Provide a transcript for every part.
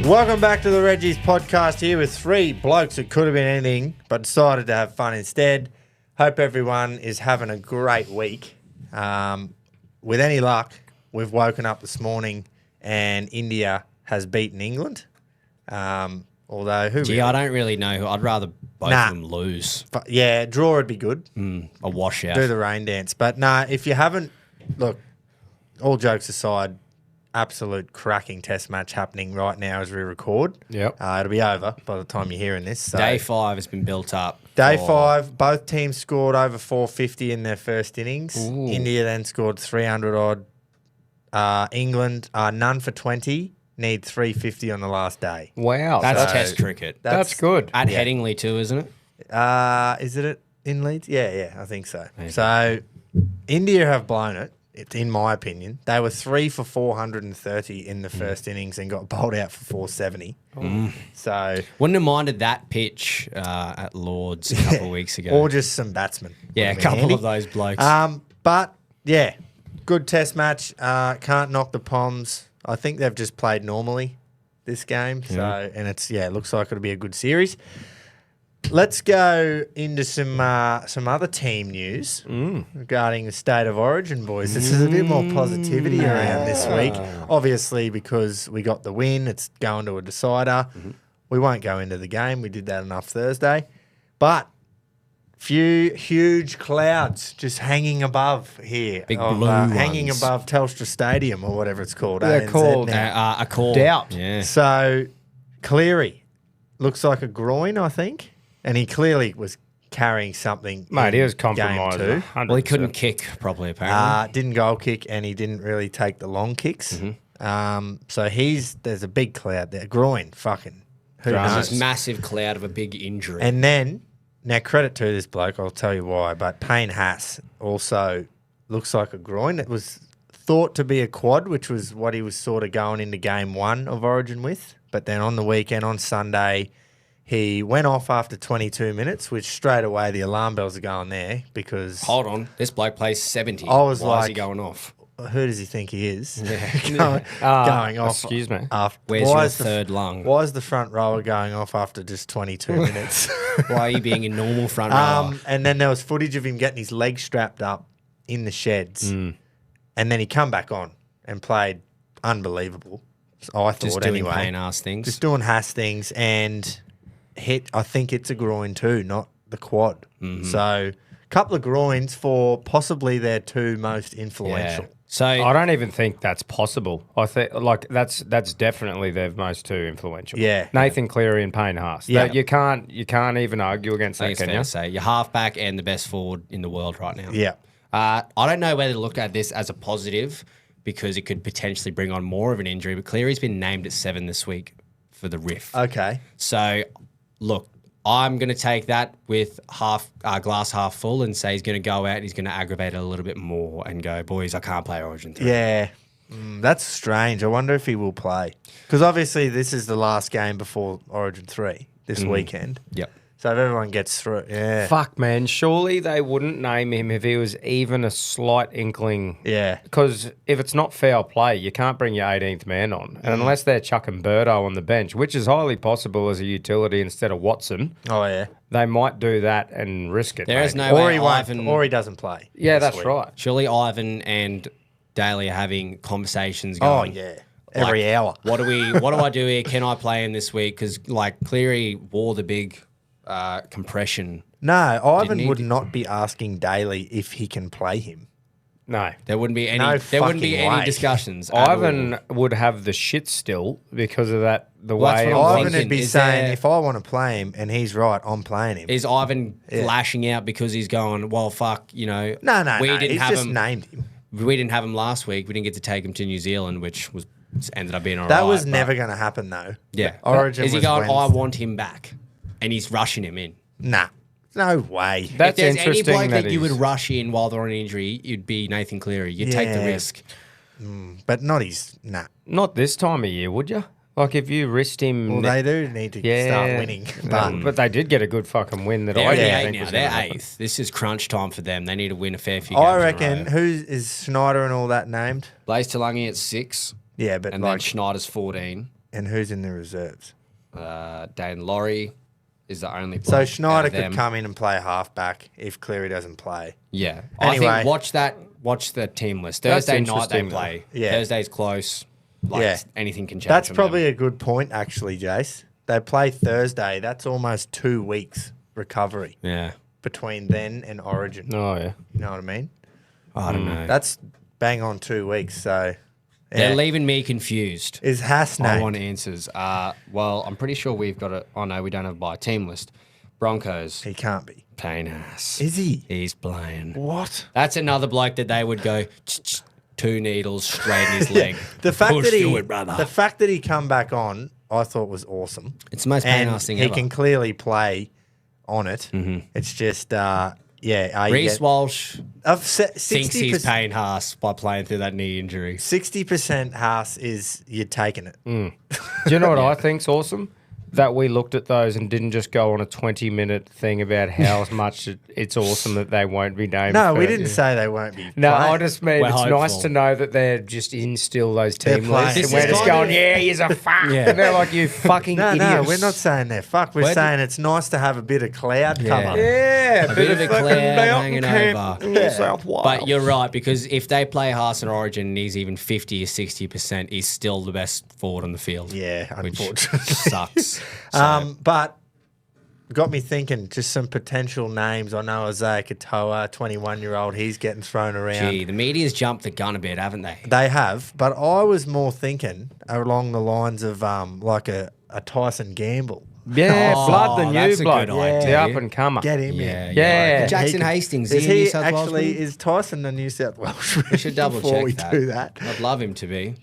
Welcome back to the Reggies podcast here with three blokes that could have been anything but decided to have fun instead. Hope everyone is having a great week. With any luck, we've woken up this morning and India has beaten England. Although, I don't really know. I'd rather both of them lose. But yeah, draw would be good. A washout. Do the rain dance. But if you haven't, look, all jokes aside, absolute cracking test match happening right now as we record. Yep. It'll be over by the time you're hearing this. So. Day 5 has been built up. Day 5, both teams scored over 450 in their first innings. Ooh. India then scored 300 odd. England, none for 20, need 350 on the last day. Wow. That's Test cricket. That's good. At Headingley too, isn't it? Is it in Leeds? Yeah, I think so. Maybe. So India have blown it. It's in my opinion. They were 3 for 430 in the first innings and got bowled out for 470. So wouldn't have minded that pitch at Lords a couple of weeks ago. Or just some batsmen. Yeah, a couple of those blokes. But yeah, good test match. Can't knock the Poms. I think they've just played normally this game. So and it looks like it'll be a good series. Let's go into some other team news regarding the state of origin, boys. This is a bit more positivity around this week. Obviously, because we got the win, it's going to a decider. We won't go into the game. We did that enough Thursday. But few huge clouds just hanging above here. Big blue ones. Hanging above Telstra Stadium or whatever it's called. They're ANZ called now. A call. Doubt. Yeah. So Cleary looks like a groin, I think. And he clearly was carrying something. Mate, he was game compromised. two. 100%. Well, he couldn't kick properly, apparently. Didn't goal kick and he didn't really take the long kicks. So there's a big cloud there. Groin, fucking. Who Dramas. knows? This massive cloud of a big injury. And then, now credit to this bloke, I'll tell you why, but Payne Haas also looks like a groin. It was thought to be a quad, which was what he was sort of going into game 1 of Origin with. But then on the weekend, on Sunday, he went off after 22 minutes, which straight away the alarm bells are going there because... Hold on. This bloke plays 70. I was Why is like- he going off? Who does he think he is? Yeah. Going off. Excuse me. Where's your third lung? Why is the front rower going off after just 22 minutes? Why are you being a normal front rower? And then there was footage of him getting his legs strapped up in the sheds. And then he come back on and played unbelievable. I thought Just doing anyway. Payne Haas things. Just doing Haas things and hit, I think it's a groin too, not the quad. So a couple of groins for possibly their two most influential. Yeah. So I don't even think that's possible. I think that's definitely their most two influential. Yeah. Nathan Cleary and Payne Haas. Yeah. You can't even argue against I that, think it's can fair you? to say you're halfback and the best forward in the world right now. Yeah. I don't know whether to look at this as a positive because it could potentially bring on more of an injury, but Cleary's been named at 7 this week for the riff. Okay. So, look, I'm going to take that with glass half full and say he's going to go out and he's going to aggravate it a little bit more and go, boys, I can't play Origin 3. Yeah. That's strange. I wonder if he will play. Because obviously this is the last game before Origin 3 this weekend. Yep. So if everyone gets through, yeah. Fuck, man. Surely they wouldn't name him if he was even a slight inkling. Yeah. Because if it's not foul play, you can't bring your 18th man on. And unless they're chucking Birdo on the bench, which is highly possible as a utility instead of Watson, Oh, yeah. they might do that and risk it. There is maybe. no Or way he won't, Ivan... or he doesn't play. Yeah, this that's week. right. Surely Ivan and Daly are having conversations Oh, going... yeah. Every hour. What do I do here? Can I play him this week? Because, like, Cleary wore the big... compression. No, Ivan he? would not be asking Daly if he can play him. No. There wouldn't be any. No there wouldn't be fucking any way. discussions. at Ivan all. would have the shit still because of that. The Well, that's way what I'm Ivan thinking. would be Is saying, there- if I want to play him and he's right, I'm playing him. Is Ivan lashing out because he's going? Well, fuck. You know. No. We didn't He's have just him. named him. We didn't have him last week. We didn't get to take him to New Zealand, which was ended up being all right. That was but- never going to happen, though. Yeah. Origin Is he was going? I Wednesday. want him back, and he's rushing him in. Nah. No way. That's if there's any interesting. bloke that you would he's- rush in while they're on injury, you'd be Nathan Cleary. You'd take the Yeah. risk. But not his. Nah. Not this time of year, would you? Like if you risked him. Well, they do need to start winning. But they did get a good fucking win that They're I in the didn't eight think now. was They're gonna happen. eighth. This is crunch time for them. They need to win a fair few games. I in a reckon, row. who is Schneider and all that named? Blaze Talangi at 6, Yeah, but and then like, Schneider's 14. And who's in the reserves? Dane Laurie is the only So bloke Schneider out of could them. come in and play halfback if Cleary doesn't play. Yeah. Anyway. I think watch the team list. That's Thursday night they interesting, though. play. Yeah. Thursday's close. Like Yeah. anything can change. That's from probably them. a good point, actually, Jace. They play Thursday. That's almost 2 weeks recovery Yeah. between then and Origin. Oh, yeah. You know what I mean? I don't know. That's bang on 2 weeks. So They're yeah. leaving me confused. Is Haas I named? want answers. Well, I'm pretty sure we've got it. Oh no, we don't have by team list. Broncos. He can't be. Payne Haas. Is he? He's playing. What? That's another bloke that they would go 2 needles straight in his leg. The fact Push that he, through it, brother. the fact that he come back on, I thought was awesome. It's the most Payne And Haas thing he ever. can clearly play on it. It's just, Reece Walsh I've thinks he's 60%, Payne Haas by playing through that knee injury. 60% Haas is you're taking it. Do you know what I think's awesome? That we looked at those and didn't just go on a 20-minute thing about how much it's awesome that they won't be named. No, we for- didn't say they won't be. No, playing. I just mean We're it's hopeful. nice to know that they're just in still those They're team playing. lists. This And we're is just kind going, of- yeah, he's a fuck. Yeah. And they're like, you fucking No, idiots. we're not saying they're fuck. We're Where saying it's nice to have a bit of cloud cover. Yeah, A bit of a fucking cloud mountain hanging camp over. in New South Wales. But you're right, because if they play Haas and Origin and he's even 50 or 60%, he's still the best forward on the field. Yeah, Which unfortunately. sucks. So, But got me thinking, just some potential names. I know Isaiah Katoa, 21-year-old, he's getting thrown around. gee, the media's jumped the gun a bit, haven't they? They have, but I was more thinking along the lines of like a Tyson Gamble. yeah, Oh, Blood the new that's a bloke. good The idea. up and comer. Get him Yeah, in. Yeah. Jackson He- Hastings, Is he a New he South actually, Welshman? is Tyson the New South Welshman? We should double before check we that. do that. I'd love him to be.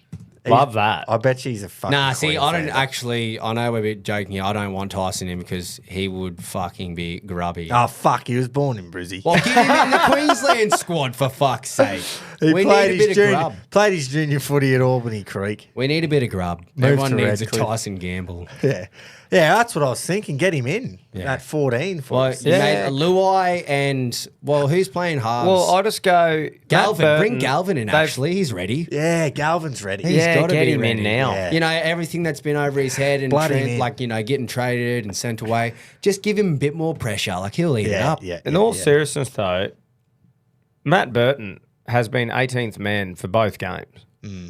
Love that. I bet she's a fucking Nah, see, I don't Queenslander. actually. I know we're a bit joking here. I don't want Tyson in because he would fucking be grubby. Oh, fuck, he was born in Brizzy. Well, get him in the Queensland squad for fuck's sake. He We need played a his bit of junior, grub. Played his junior footy at Albany Creek. We need a bit of grub. Move Everyone to needs a Redcliffe. Tyson Gamble. Yeah. Yeah, that's what I was thinking. Get him in Yeah. at 14 for Well, us. you made Luai and who's playing halves? Well, I just go Galvin. Matt Bring Burton, Galvin in. they've- Actually, he's ready. Yeah, Galvin's ready. He's Yeah, gotta get be him ready. in now. Yeah. You know, everything that's been over his head and Bloody man. getting traded and sent away. Just give him a bit more pressure. Like he'll eat it Yeah, up. yeah. In all seriousness, though, Matt Burton has been 18th man for both games.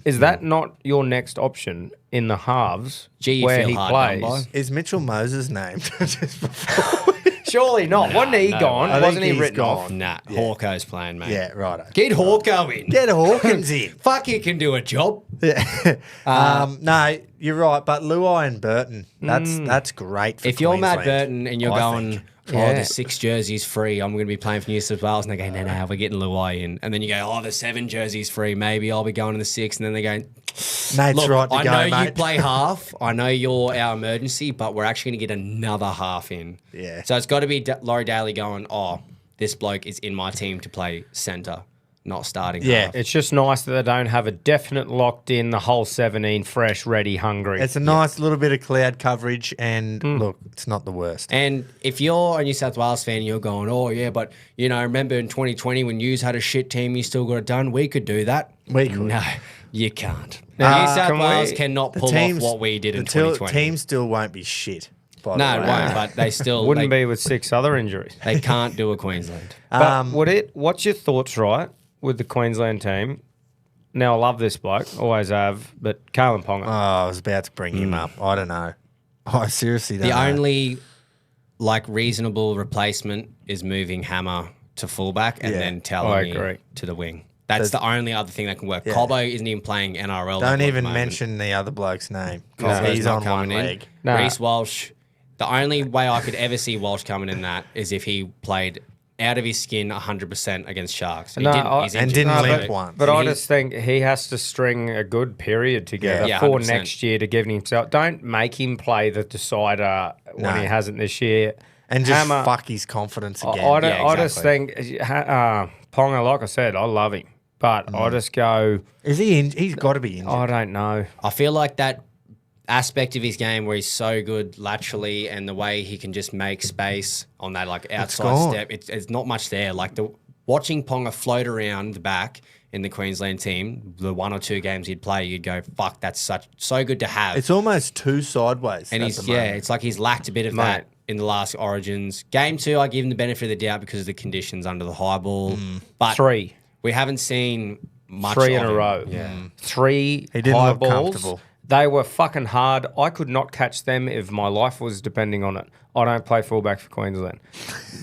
Is that not your next option in the halves Gee, you where feel he hard plays? done by. Is Mitchell Moses named just before? Surely not. Wasn't he no gone? way. I Wasn't think he he's written gone. off? Nah, Hawko's playing, mate. Yeah, right. Get Hawko in. Get Hawkins in. Fuck, he can do a job. Yeah. No, you're right. But Luai and Burton, that's great for If you're Matt Queensland, Burton and you're I going, think. the 6 jerseys free, I'm going to be playing for New South Wales, and they go, no, we're getting Luai in. And then you go, the 7 jerseys free, maybe I'll be going to the 6. And then they go, Nate's look, right to I go, know mate. you play half. I know you're our emergency, but we're actually going to get another half in. Yeah. So it's got to be Laurie Daly going, this bloke is in my team to play centre, not starting Yeah. half. It's just nice that they don't have a definite locked in, the whole 17 fresh, ready, hungry. It's a nice little bit of cloud coverage, and look, it's not the worst. And if you're a New South Wales fan, you're going, but, remember in 2020 when you had a shit team, you still got it done? We could do that. We could. No, you can't. New South can Wales we- cannot pull off what we did in 2020. Team still won't be shit. By No, the it way. won't, but they still Wouldn't they, be with 6 other injuries. they can't do a Queensland. But what's your thoughts, right, with the Queensland team? Now, I love this bloke, always have, but Carlton Ponga. Oh, I was about to bring him up. I don't know. I seriously don't The know. only reasonable replacement is moving Hammer to fullback and Yeah. then I Talon agree. to the wing. That's the only other thing that can work. Yeah. Cobbo isn't even playing NRL. Don't at the even moment. mention the other bloke's name. No, Because he's not on one coming in. leg. Nah. Reece Walsh. The only way I could ever see Walsh coming in that is if he played out of his skin 100% against Sharks. He No, didn't, I- he's and injured, didn't so- limp one. But I he- just think he has to string a good period together Yeah, for 100%. next year to give himself. Don't make him play the decider when No. he hasn't this year. And just Hammer- fuck his confidence I, again. I, don't- Yeah, I just think Ponga, like I said, I love him, but I just go, Is he in? He's got to be injured. I don't know. I feel like that aspect of his game where he's so good laterally and the way he can just make space on that outside gone. step, it's not much there. Watching Ponga float around the back in the Queensland team, the 1 or 2 games he'd play, you'd go, fuck, that's so good to have. It's almost too sideways. And at he's the moment. it's like he's lacked a bit of that in the last Origins. Game 2, I give him the benefit of the doubt because of the conditions under the high ball. But 3. we haven't seen much 3 in of a him. row. Yeah. 3 He didn't high look balls. comfortable. They were fucking hard. I could not catch them if my life was depending on it. I don't play fullback for Queensland.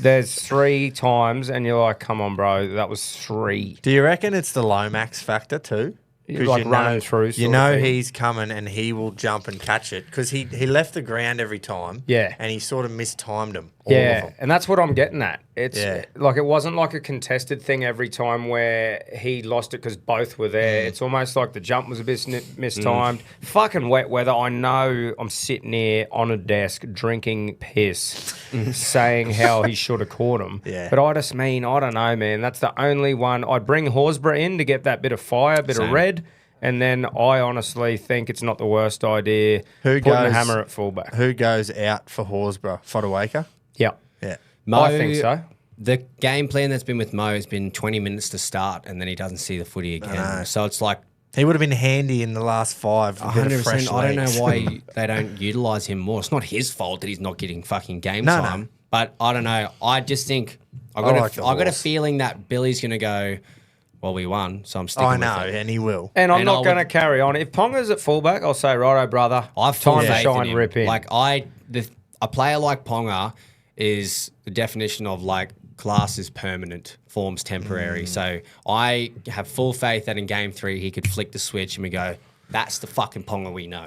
There's 3 times, and you're like, come on, bro, that was 3. Do you reckon it's the Lomax factor too? 'Cause Like running through You sort of know thing. he's coming and he will jump and catch it because he left the ground every time. Yeah. And he sort of mistimed them. All of Yeah, them. and that's what I'm getting at. It's Yeah. like it wasn't like a contested thing every time where he lost it because both were there. It's almost like the jump was a bit mistimed. Fucking wet weather. I know I'm sitting here on a desk drinking piss, saying how he should have caught him. Yeah. But I just mean, I don't know, man. That's the only one. I'd bring Horsburgh in to get that bit of fire, bit of Same. red. And then I honestly think it's not the worst idea Who putting a goes- hammer at fullback. Who goes out for Horsburgh? Fodawaker? Yeah. Yeah. Mo, I think so. The game plan that's been with Mo has been 20 minutes to start, and then he doesn't see the footy again. know. So it's like He would have been handy in the last 5. A bit of fresh 100%. I don't legs. know why they don't utilise him more. It's not his fault that he's not getting fucking game No, no. time. But I don't know. I just think I like the got a horse. feeling that Billy's going to go, well, we won, so I'm sticking I with know, it. and he will. And I'm And not I going to would- carry on. If Ponga's at fullback, I'll say, righto, brother. I've full time to faith shine, in him. rip in. Like a player like Ponga is the definition of like class is permanent, form's temporary. So I have full faith that in game 3 he could flick the switch and we go, that's the fucking Ponga we know.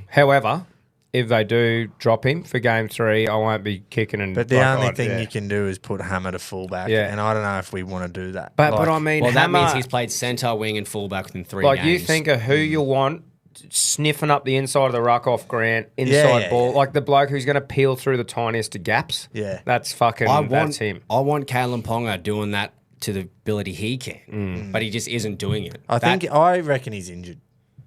However, if they do drop him for game 3, I won't be kicking and. But the like, only I'd- thing yeah. you can do is put Hammer to fullback. Yeah. And I don't know if we want to do that. But Like, I mean, Well, that Hammer, means he's played centre, wing, and fullback within 3 like games. you think of who you want sniffing up the inside of the ruck off Grant, inside yeah, ball, yeah. like the bloke who's going to peel through the tiniest of gaps. Yeah. That's fucking. That's him. I want Kalen Ponga doing that to the ability he can, but he just isn't doing it. I reckon he's injured.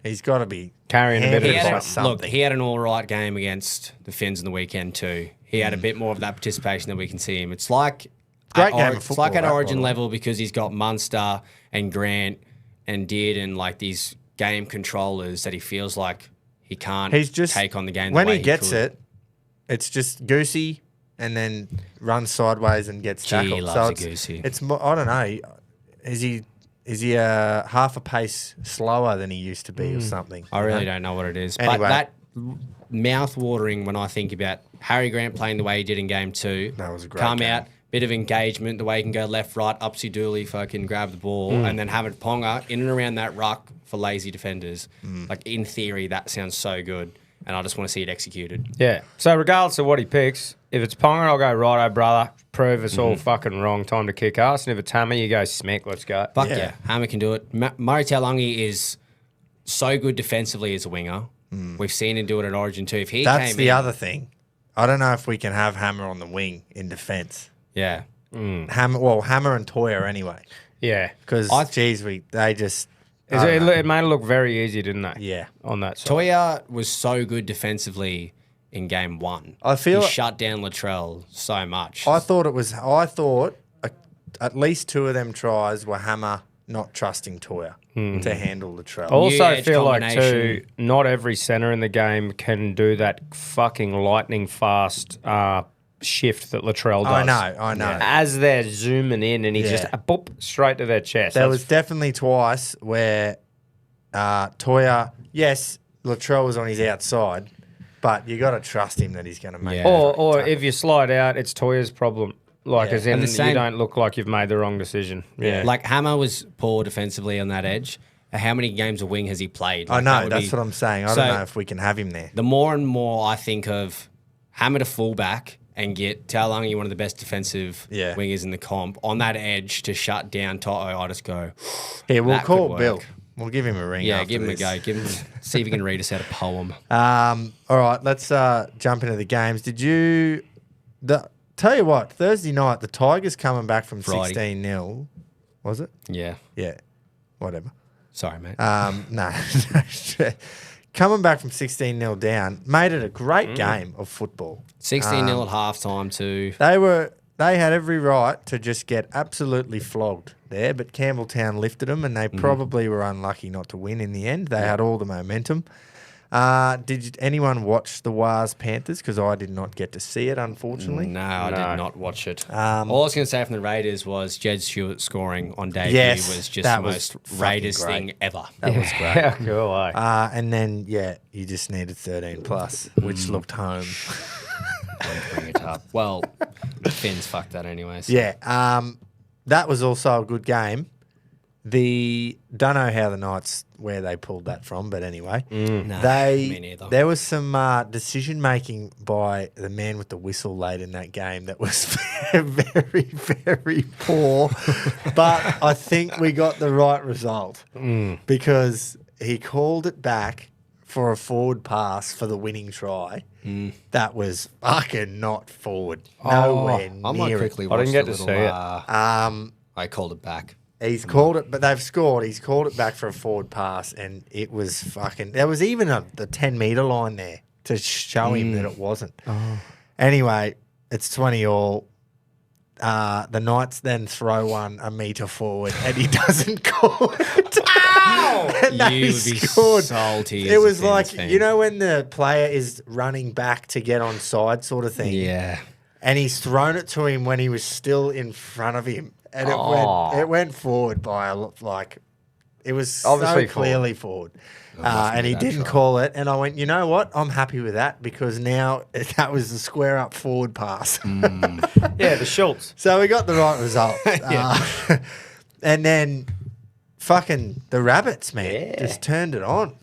He's got to be Carrying a bit handed of by something. something. Look, he had an all right game against the Finns in the weekend too. He had a bit more of that participation that we can see him. It's like Great at game of it's football, like at that, by Origin the way. level because he's got Munster and Grant and Deard and like these game controllers that he feels like he can't He's just take on the game. when the way he gets could. it. It's just goosey, and then runs sideways and gets Gee, tackled. he loves so a it's, goosey. it's I don't know. Is he half a pace slower than he used to be or something? I you really know? don't know what it is. Anyway. But that mouth watering when I think about Harry Grant playing the way he did in game 2. That was a great Come game. out, bit of engagement, the way he can go left, right, upsy dooley, fucking grab the ball, Mm. and then have it Ponga in and around that ruck for lazy defenders. Mm. Like in theory, that sounds so good. And I just want to see it executed. Yeah. So regardless of what he picks, if it's Ponga, I'll go righto, brother. Prove us Mm-hmm. all fucking wrong. Time to kick ass. And if it's Hammer, you go smack. Let's go. Fuck Yeah. yeah. Hammer can do it. Murray Taulagi is so good defensively as a winger. We've seen him do it at Origin too. If he Mm. That's came the in, other thing. I don't know if we can have Hammer on the wing in defence. yeah. Hammer and Toyer anyway. Yeah. Because they just I don't know. It made it look very easy, didn't they? Yeah. On that side. Toya was so good defensively in game 1. I feel- he shut down Latrell so much. I thought at least 2 of them tries were Hammer not trusting Toyer to handle the trail. I also edge feel like too, combination. not every centre in the game can do that fucking lightning fast shift that Latrell does. I know. As they're zooming in and he Yeah. just boop straight to their chest. There That's was definitely twice where Toyer, yes, Latrell was on his outside, but you got to trust him that he's going to make Yeah. it. Or if you slide out, it's Toya's problem. Like, Yeah. as in, And the you same- don't look like you've made the wrong decision. Yeah. Like Hammer was poor defensively on that edge. How many games of wing has he played? I Like, that know, would that's be- what I'm saying. I So- don't know if we can have him there. The more and more I think of Hammer to fullback and get Taulagi, one of the best defensive Yeah. wingers in the comp, on that edge to shut down Toto, I just go, Here, we'll that could call work. Bill. We'll give him a ring. yeah, after give him this. a go. See if he can read us out a poem. All right, let's jump into the games. Tell you what, Thursday night, the Tigers coming back from Friday. 16-0. Was it? Yeah. Yeah, whatever. Sorry, mate. No. Coming back from 16-0 down, made it a great game of football. 16-0 at halftime too. They were they had every right to just get absolutely flogged there, but Campbelltown lifted them, and they probably were unlucky not to win in the end. They had all the momentum. Did anyone watch the Wars Panthers? Because I did not get to see it, unfortunately. No, I did not watch it. All I was going to say from the Raiders was Jed Stewart scoring on debut was just the most Raiders thing ever. That was great. Yeah, cool. And then, you just needed 13 plus, which looked home. Don't bring it up. Well, Finns fucked that anyways. Yeah. That was also a good game. Don't know how the Knights, where they pulled that from, but anyway. Me neither. There was some decision making by the man with the whistle late in that game that was very, very poor. But I think we got the right result because he called it back for a forward pass for the winning try. That was fucking not forward. Nowhere I might near quickly it. watch I didn't get the to little, see it. I called it back. He's called it, but they've scored. He's called it back for a forward pass, and it was fucking. There was even the 10-metre line there to show him that it wasn't. Anyway, it's 20 all. The Knights then throw one a metre forward, and he doesn't call it. And You they would be scored. salty. It as a was Finns like fan. when the player is running back to get on side, sort of thing. Yeah. And he's thrown it to him when he was still in front of him. And it went forward by it was Obviously so clearly forward. must And be he that didn't try. call it. And I went, you know what? I'm happy with that because now that was the square up forward pass. Yeah, the Schultz. So we got the right result. And then fucking the Rabbits, man, just turned it on.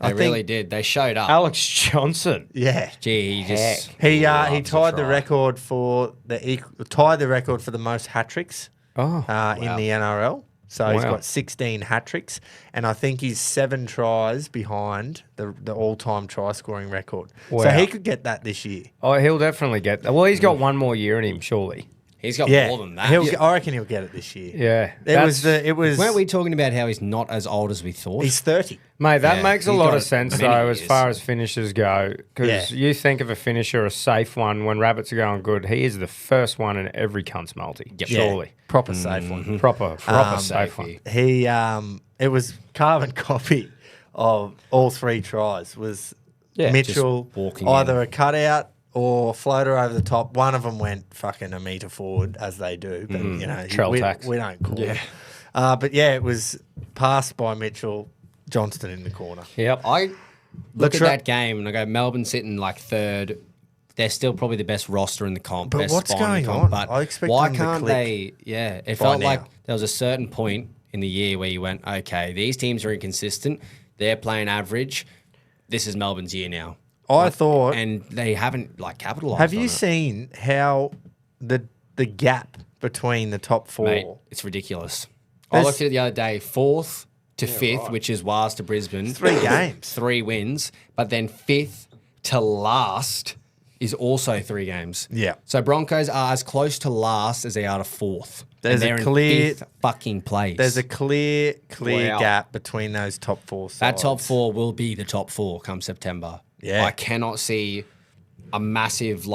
They really did. They showed up. Alex Johnson. Yeah. Gee, he just He loves a tied the try. record for the most hat tricks Oh, in the NRL. So he's Wow. got 16 hat tricks, and I think he's 7 tries behind the all-time try scoring record. So Wow. he could get that this year. Oh, he'll definitely get that. Well, he's got one more year in him, surely. He's got Yeah, more than that. I reckon he'll get it this year. Yeah. It was. Weren't we talking about how he's not as old as we thought? He's 30. Mate, that Yeah, makes a he's lot got of sense, many though, as years. far as finishers go. Because Yeah. you think of a finisher, a safe one, when Rabbits are going good, he is the first one in every cunt's multi. Yep. Surely. Proper safe one. Proper safe one. safety. He it was carbon copy of all 3 tries. Was Mitchell just walking either a cutout or floater over the top? One of them went fucking a metre forward, as they do. But, Trail we tax. don't call it. But, it was passed by Mitchell, Johnston in the corner. Yep. I look at tra- that game and I go, Melbourne sitting like third. They're still probably the best roster in the comp. But best what's spine in the going comp, on? But I expect why them to can't click they? Yeah, it by felt now. like there was a certain point in the year where you went, okay, these teams are inconsistent. They're playing average. This is Melbourne's year now. I thought... And they haven't capitalised Have on you it. seen how the gap between the top 4... Mate, it's ridiculous. I There's- looked at it the other day, 4th to 5th, which is Wars to Brisbane. 3 games. 3 wins. But then 5th to last is also 3 games. Yeah. So Broncos are as close to last as they are to 4th. There's and a they're clear- in 5th fucking place. There's a clear Wow. gap between those top 4 sides. That top 4 will be the top 4 come September. Yeah. I cannot see a massive,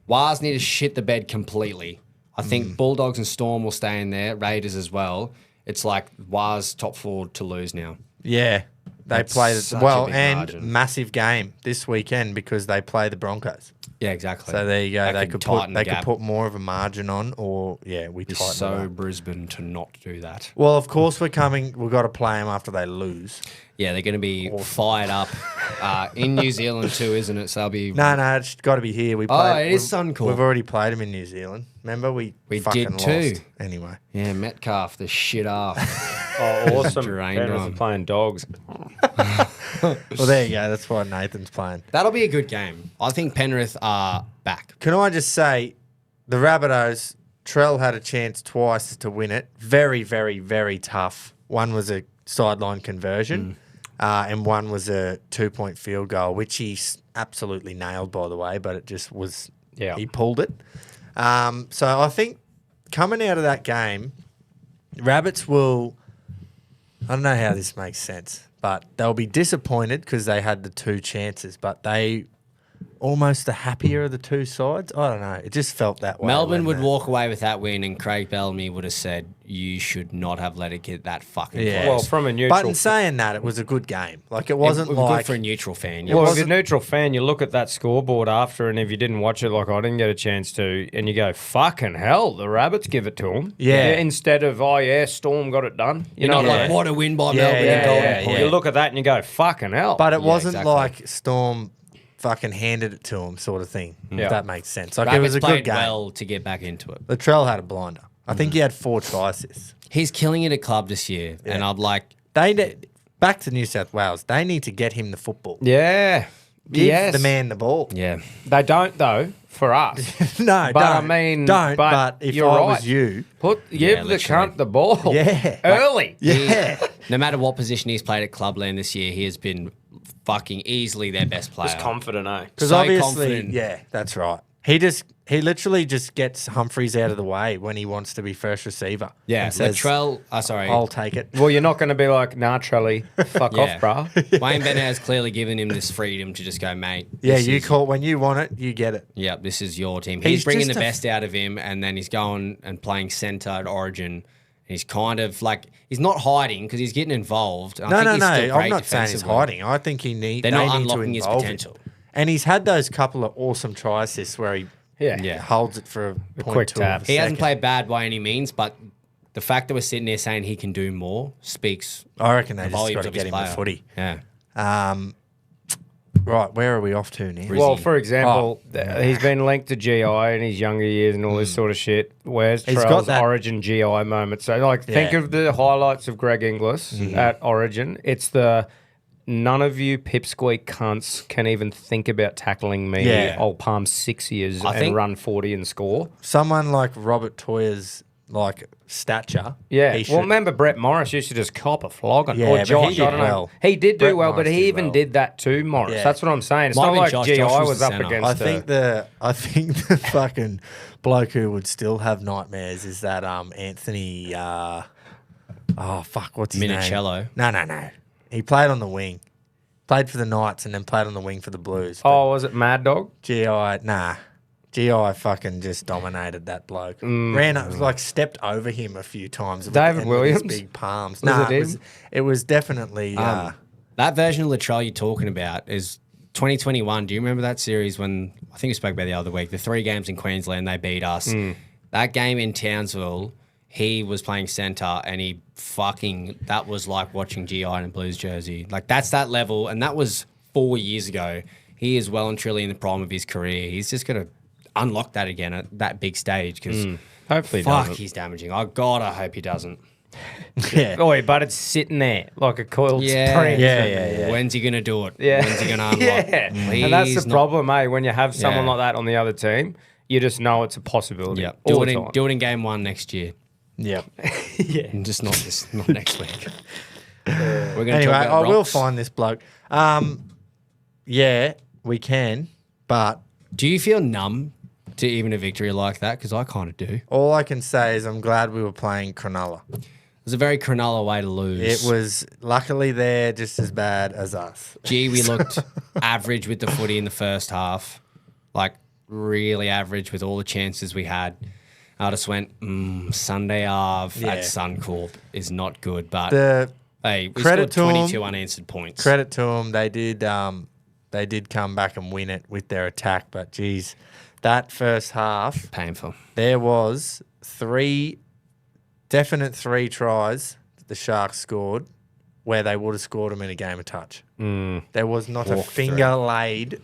Wars need to shit the bed completely. I think Bulldogs and Storm will stay in there, Raiders as well. It's like Wars top 4 to lose now. Yeah. They That's play such a well, big and margin. massive game this weekend because they play the Broncos. Yeah, exactly. So there you go. That They could could put tighten the gap. more of a margin on, or we It's tighten it so up. Brisbane to not do that. Well, of course we're coming. We've got to play them after they lose. Yeah, they're going to be fired up in New Zealand too, isn't it? So they'll be. No, it's got to be here. We played, it is Suncorp. We've already played them in New Zealand. Remember we fucking did too. lost. Anyway, Yeah, Metcalf, the shit off. Oh, awesome. Drained Penrith on. are playing dogs. well there you go. That's why Nathan's playing. That'll be a good game. I think Penrith are back. Can I just say, the Rabbitohs, Trell had a chance twice to win it. Very, very, very tough. One was a sideline conversion, and one was a 2-point field goal, which he absolutely nailed, by the way, but it just was, he pulled it. So I think coming out of that game, Rabbits will, I don't know how this makes sense, but they'll be disappointed because they had the 2 chances, but they almost the happier of the two sides. I don't know. It just felt that way. Melbourne would when walk away with that win, and Craig Bellamy would have said, "You should not have let it get that fucking Yeah. close." Well, from a neutral. But in saying that, it was a good game. Like it It wasn't was like good for a neutral fan. Well, if you're a wasn't- neutral fan, you look at that scoreboard after, and if you didn't watch it, like I didn't get a chance to, and you go, "Fucking hell, the Rabbits give it to them." Yeah. Instead of, "Oh yeah, Storm got it done." You're not Yeah. like, "What a win by Yeah, Melbourne!" yeah, and Golden yeah, Point. You look at that and you go, "Fucking hell." But it wasn't exactly. like Storm fucking handed it to him, sort of thing. Yeah. If that makes sense. Like Rabbits it was a played good game. well to get back into it. Latrell had a blinder. I think he had 4 try assists. He's killing it at club this year, and I'm like, Back to New South Wales. They need to get him the football. Yeah. Give Yes. the man the ball. yeah. They don't though for us. No, But I don't. mean, don't. but But if you're I right. was you, Give the literally. cunt the ball. Yeah. Early. yeah, No matter what position he's played at Clubland this year, he has been fucking easily their best player. Just confident, eh? because So obviously, confident. yeah, that's right. He literally just gets Humphreys out of the way when he wants to be first receiver. Yeah, and says, Latrell. Sorry, I'll take it. Well, you're not going to be like, "Nah, Trelly, fuck Yeah. off, bruh." Wayne Bennett has clearly given him this freedom to just go, mate. Yeah, this you is- call when you want it, you get it. Yeah, this is your team. He's He's bringing the just a- best out of him, and then he's going and playing centre at Origin. He's kind of like he's not hiding because he's getting involved. I No, think no, he's no. still I'm great not saying he's defensively. hiding. I think he need. They're they not need to unlocking his involve him. potential. And he's had those couple of awesome try assists where he Yeah. holds it for a point quick two tap. of a He hasn't second. played bad by any means, but the fact that we're sitting there saying he can do more speaks I reckon they just volumes got to of his get him the player. footy. Yeah. Right, where are we off to now? Well, for example, Oh. he's been linked to GI in his younger years and all this sort of shit. Where's He's got Trell's that- Origin GI moment? So, like, think Yeah. of the highlights of Greg Inglis at Origin. It's the none of you pipsqueak cunts can even think about tackling me. Yeah. I'll palm 6 years I and think- run 40 and score. Someone like Robert Toya's like stature. Yeah. he Well, should- remember Brett Morris used to just cop a flogging. Yeah, Or but Josh, he did I don't know. well. He did do Brett well, but Morris he did even well. did that to Morris. Yeah. That's what I'm saying. It's Might not have like been Josh. GI Josh was was the up centre. against I think the fucking bloke who would still have nightmares is that Anthony. What's his name? Minicello. No. He played on the wing. Played for the Knights and then played on the wing for the Blues. But Oh, was it Mad Dog? GI fucking just dominated that bloke. Ran up, like stepped over him a few times. with- David and with his Williams? big palms. Was Nah, it him? it was definitely. That version of Latrell you're talking about is 2021. Do you remember that series when I think we spoke about the other week? The 3 games in Queensland they beat us. That game in Townsville, he was playing centre and that was like watching GI in a Blues jersey. Like that's that level, and that was 4 years ago. He is well and truly in the prime of his career. He's just gonna unlock that again at that big stage because Hopefully he fuck, doesn't. he's damaging. I hope he doesn't. yeah. Oh, but it's sitting there like a coiled spring. Yeah. When's he gonna do it? Yeah. When's he gonna unlock? Yeah. Please And that's the not. problem, eh? When you have someone Yeah. like that on the other team, you just know it's a possibility. Yeah, all do the it time. in game 1 next year. Yeah. Yeah. And just not next week. We're gonna Anyway, talk I about will rocks. find this bloke. Yeah, we can, but Do you feel numb to even a victory like that? Because I kind of do. It all I can say is I'm glad we were playing Cronulla. was a very Cronulla way to lose. It was luckily they're just as bad as us. Gee, we looked average with the footy in the first half, like really average with all the chances we had. I just went Sunday Arve Yeah. at Suncorp is not good, but The hey, we credit scored to 'em. 22 unanswered points. credit to them, they did come back and win it with their attack. But geez, that first half, Painful. there was 3 tries that the Sharks scored where they would have scored them in a game of touch. There was not a Walk finger laid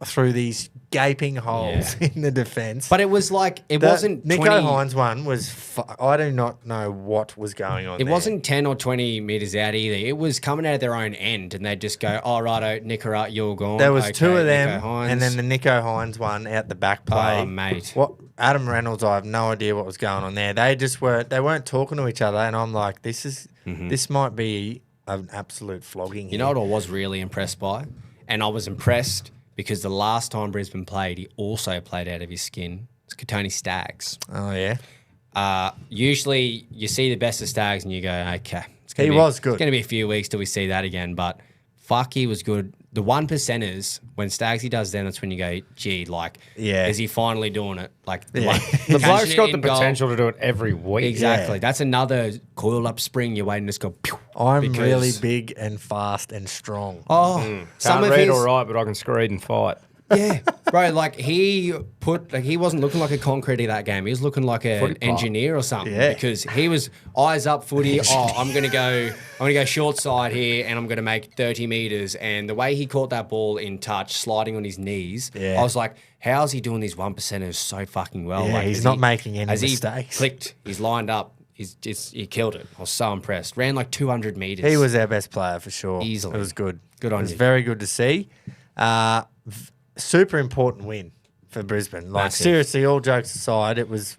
through these gaping holes in the defence. But it was like it The wasn't Nico 20 Hines one was. I do not know what was going on. It there. wasn't 10 or 20 metres out either. It was coming out of their own end, and they'd just go, oh, righto, Nico, you're gone. There was Okay, 2 of them, Nico Hines. and then the Nico Hines one out the back play. Oh, mate. What Adam Reynolds? I have no idea what was going on there. They just weren't. They weren't talking to each other, and I'm like, this might be an absolute flogging. You know what I was really impressed by? And I was impressed because the last time Brisbane played, he also played out of his skin. It's Katoni Staggs. Oh yeah. Usually you see the best of Staggs and you go, okay. He was good. It's going to be a few weeks till we see that again, but fuck, he was good. the 1%ers, when Stagsy does them, that's when you go, gee, like, Yeah. is he finally doing it? Like, The catching bloke's it got the in goal. potential to do it every week. Exactly. Yeah. That's another coiled up spring. You're waiting to just go. Pew, I'm because- really big and fast and strong. Oh, some Can't of read his, all right, but I can screed and fight. yeah, bro. Like he wasn't looking like a concrete that game. He was looking like an engineer or something. Yeah. Because he was eyes up footy. I'm gonna go short side here, and I'm gonna make 30 meters. And the way he caught that ball in touch, sliding on his knees, Yeah. I was like, how's he doing these 1%ers so fucking well? Yeah, like, he's as not making any as mistakes. He clicked. He's lined up. He killed it. I was so impressed. Ran like 200 meters. He was our best player for sure. Easily. It was good. Good on It was you. very good to see. Super important win for Brisbane. Like, Massive. seriously, all jokes aside, it was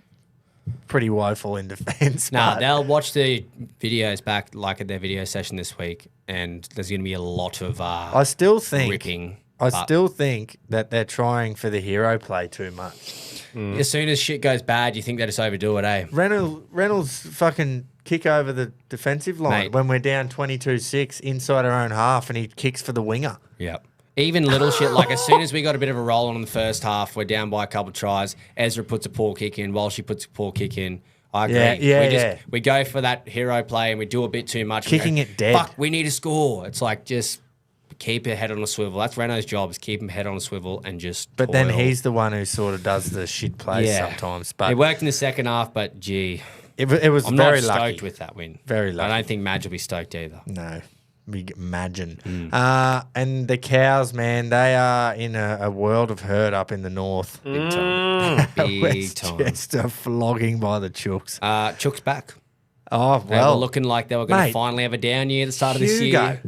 pretty woeful in defence. Nah, but they'll watch the videos back, like at their video session this week, and there's going to be a lot of I still think ripping. I but still think that they're trying for the hero play too much. as soon as shit goes bad, you think they just overdo it, eh? Reynolds fucking kick over the defensive line Mate. when we're down 22-6 inside our own half, and he kicks for the winger. Yep. Even little shit, like as soon as we got a bit of a roll on in the first half, we're down by a couple of tries. Ezra puts a poor kick in, Walshy puts a poor kick in. I agree. Yeah, We go for that hero play and we do a bit too much. We Kicking go, it dead. Fuck, we need to score. It's like just keep your head on a swivel. That's Renault's job, is keep him head on a swivel and just But then toil. he's the one who sort of does the shit plays sometimes. But it worked in the second half, but gee, it was I'm very not lucky. stoked with that win. Very I lucky. don't think Madge will be stoked either. No, we imagine. Mm. And the Cows, man, they are in a world of hurt up in the north. Big time. Big West time. Chester flogging by the Chooks. Chook's back. Oh, They well. were looking like they were going mate, to finally have a down year at the start of this Hugo. year.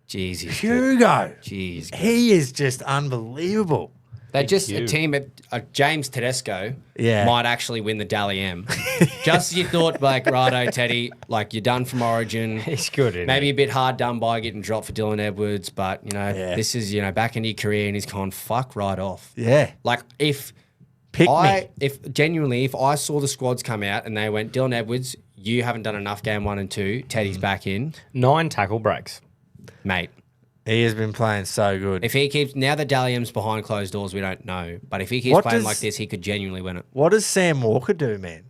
Jeez, he's good. Hugo. Jeez. He is just unbelievable. They're just a team. James Tedesco might actually win the Dally M. Just as you thought, like, righto, Teddy, like you're done from Origin. He's good, isn't Maybe he? a bit hard done by getting dropped for Dylan Edwards, but Yeah. this is back into your career, and he's gone fuck right off. Yeah. Like if Pick me. if I saw the squads come out and they went, Dylan Edwards, you haven't done enough game 1 and 2. Teddy's back in, 9 tackle breaks. mate. He has been playing so good. If he keeps now the Dally M's behind closed doors, we don't know. But if he keeps What playing does- like this, he could genuinely win it. What does Sam Walker do, man?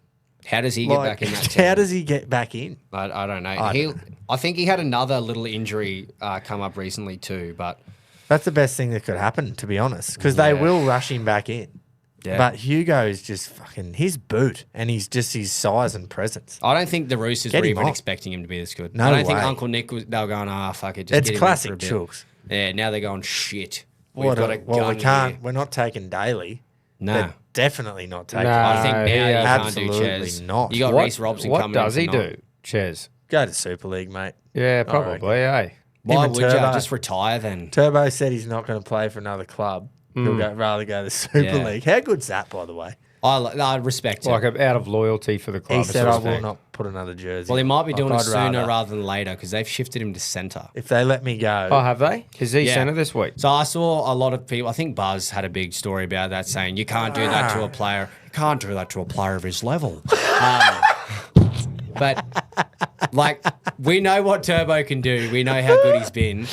How does he get back in that team? How does he get back in? I don't know. I I think he had another little injury come up recently too, but That's the best thing that could happen, to be honest, because they Yeah. will rush him back in. yeah. But Hugo is just fucking his boot, and he's just his size and presence. I don't think the Roosters Get were him even on. expecting him to be this good. No I don't think way. Uncle Nick was. They were going, fuck it, just It's get him in classic for a bit." Chooks. Yeah, now they're going shit. We've What got a- a well, gun we can't. here. We're not taking Daly. No. They're definitely not taking. Nah. I think now you he can't do absolutely Ches. not. You got What- Reece Robson what coming does in he tonight. do, Ches? Go to Super League, mate. Yeah, reckon. probably, eh? Why Him and would you Turbo. just retire then? Turbo said he's not going to play for another club. He'll rather go to Super Yeah. League. How good's that, by the way? I respect it. Like out of loyalty for the club. He it's said, "I will respect. not put another jersey." Well, he might be Like, doing it I'd sooner rather than later because they've shifted him to centre. If they let me go, Oh, have they? Is he Yeah. centre this week? So I saw a lot of people. I think Buzz had a big story about that, saying you can't do that to a player. You can't do that to a player of his level. But like we know what Turbo can do. We know how good he's been,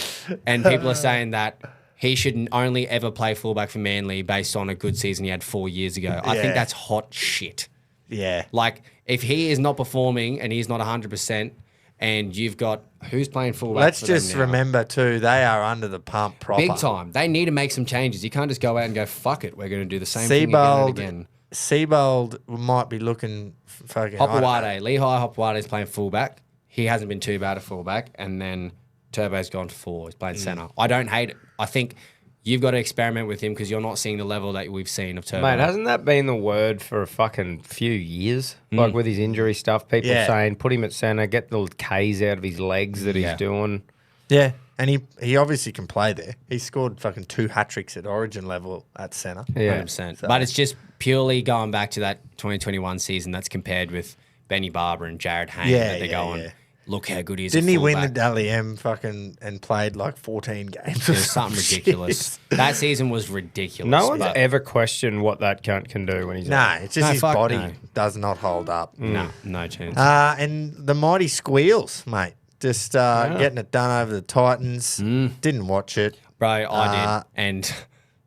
and people are saying that he should only ever play fullback for Manly based on a good season he had 4 years ago. I Yeah. think that's hot shit. yeah, Like if he is not performing and he's not 100%, and you've got who's playing fullback? let's for them just now? remember too, they are under the pump proper. Big time. They need to make some changes. You can't just go out and go, fuck it, we're going to do the same thing again and again. Seabold might be looking fucking. I don't know. Hopewade, Lehigh Hopewade is playing fullback. He hasn't been too bad at fullback. And then Turbo's gone to 4. He's playing centre. I don't hate it. I think you've got to experiment with him because you're not seeing the level that we've seen of Turbo. Mate, hasn't that been the word for a fucking few years? Like with his injury stuff, people Yeah. saying put him at centre, get the K's out of his legs that Yeah. he's doing. Yeah, and he obviously can play there. He scored fucking 2 hat-tricks at Origin level at centre. Yeah. 100%. But it's just purely going back to that 2021 season that's compared with Benny Barber and Jared Hayne. Yeah, that they're yeah, going, yeah. look how good he is Didn't at he win the fullback. Dally M fucking and played like 14 games? It was something ridiculous. That season was ridiculous. No one's but- ever questioned what that cunt can do when he's Nah, it's just No, his fuck body no. does not hold up. No chance. And the mighty Squeals, mate, just getting it done over the Titans. Didn't watch it. Bro, I did. And,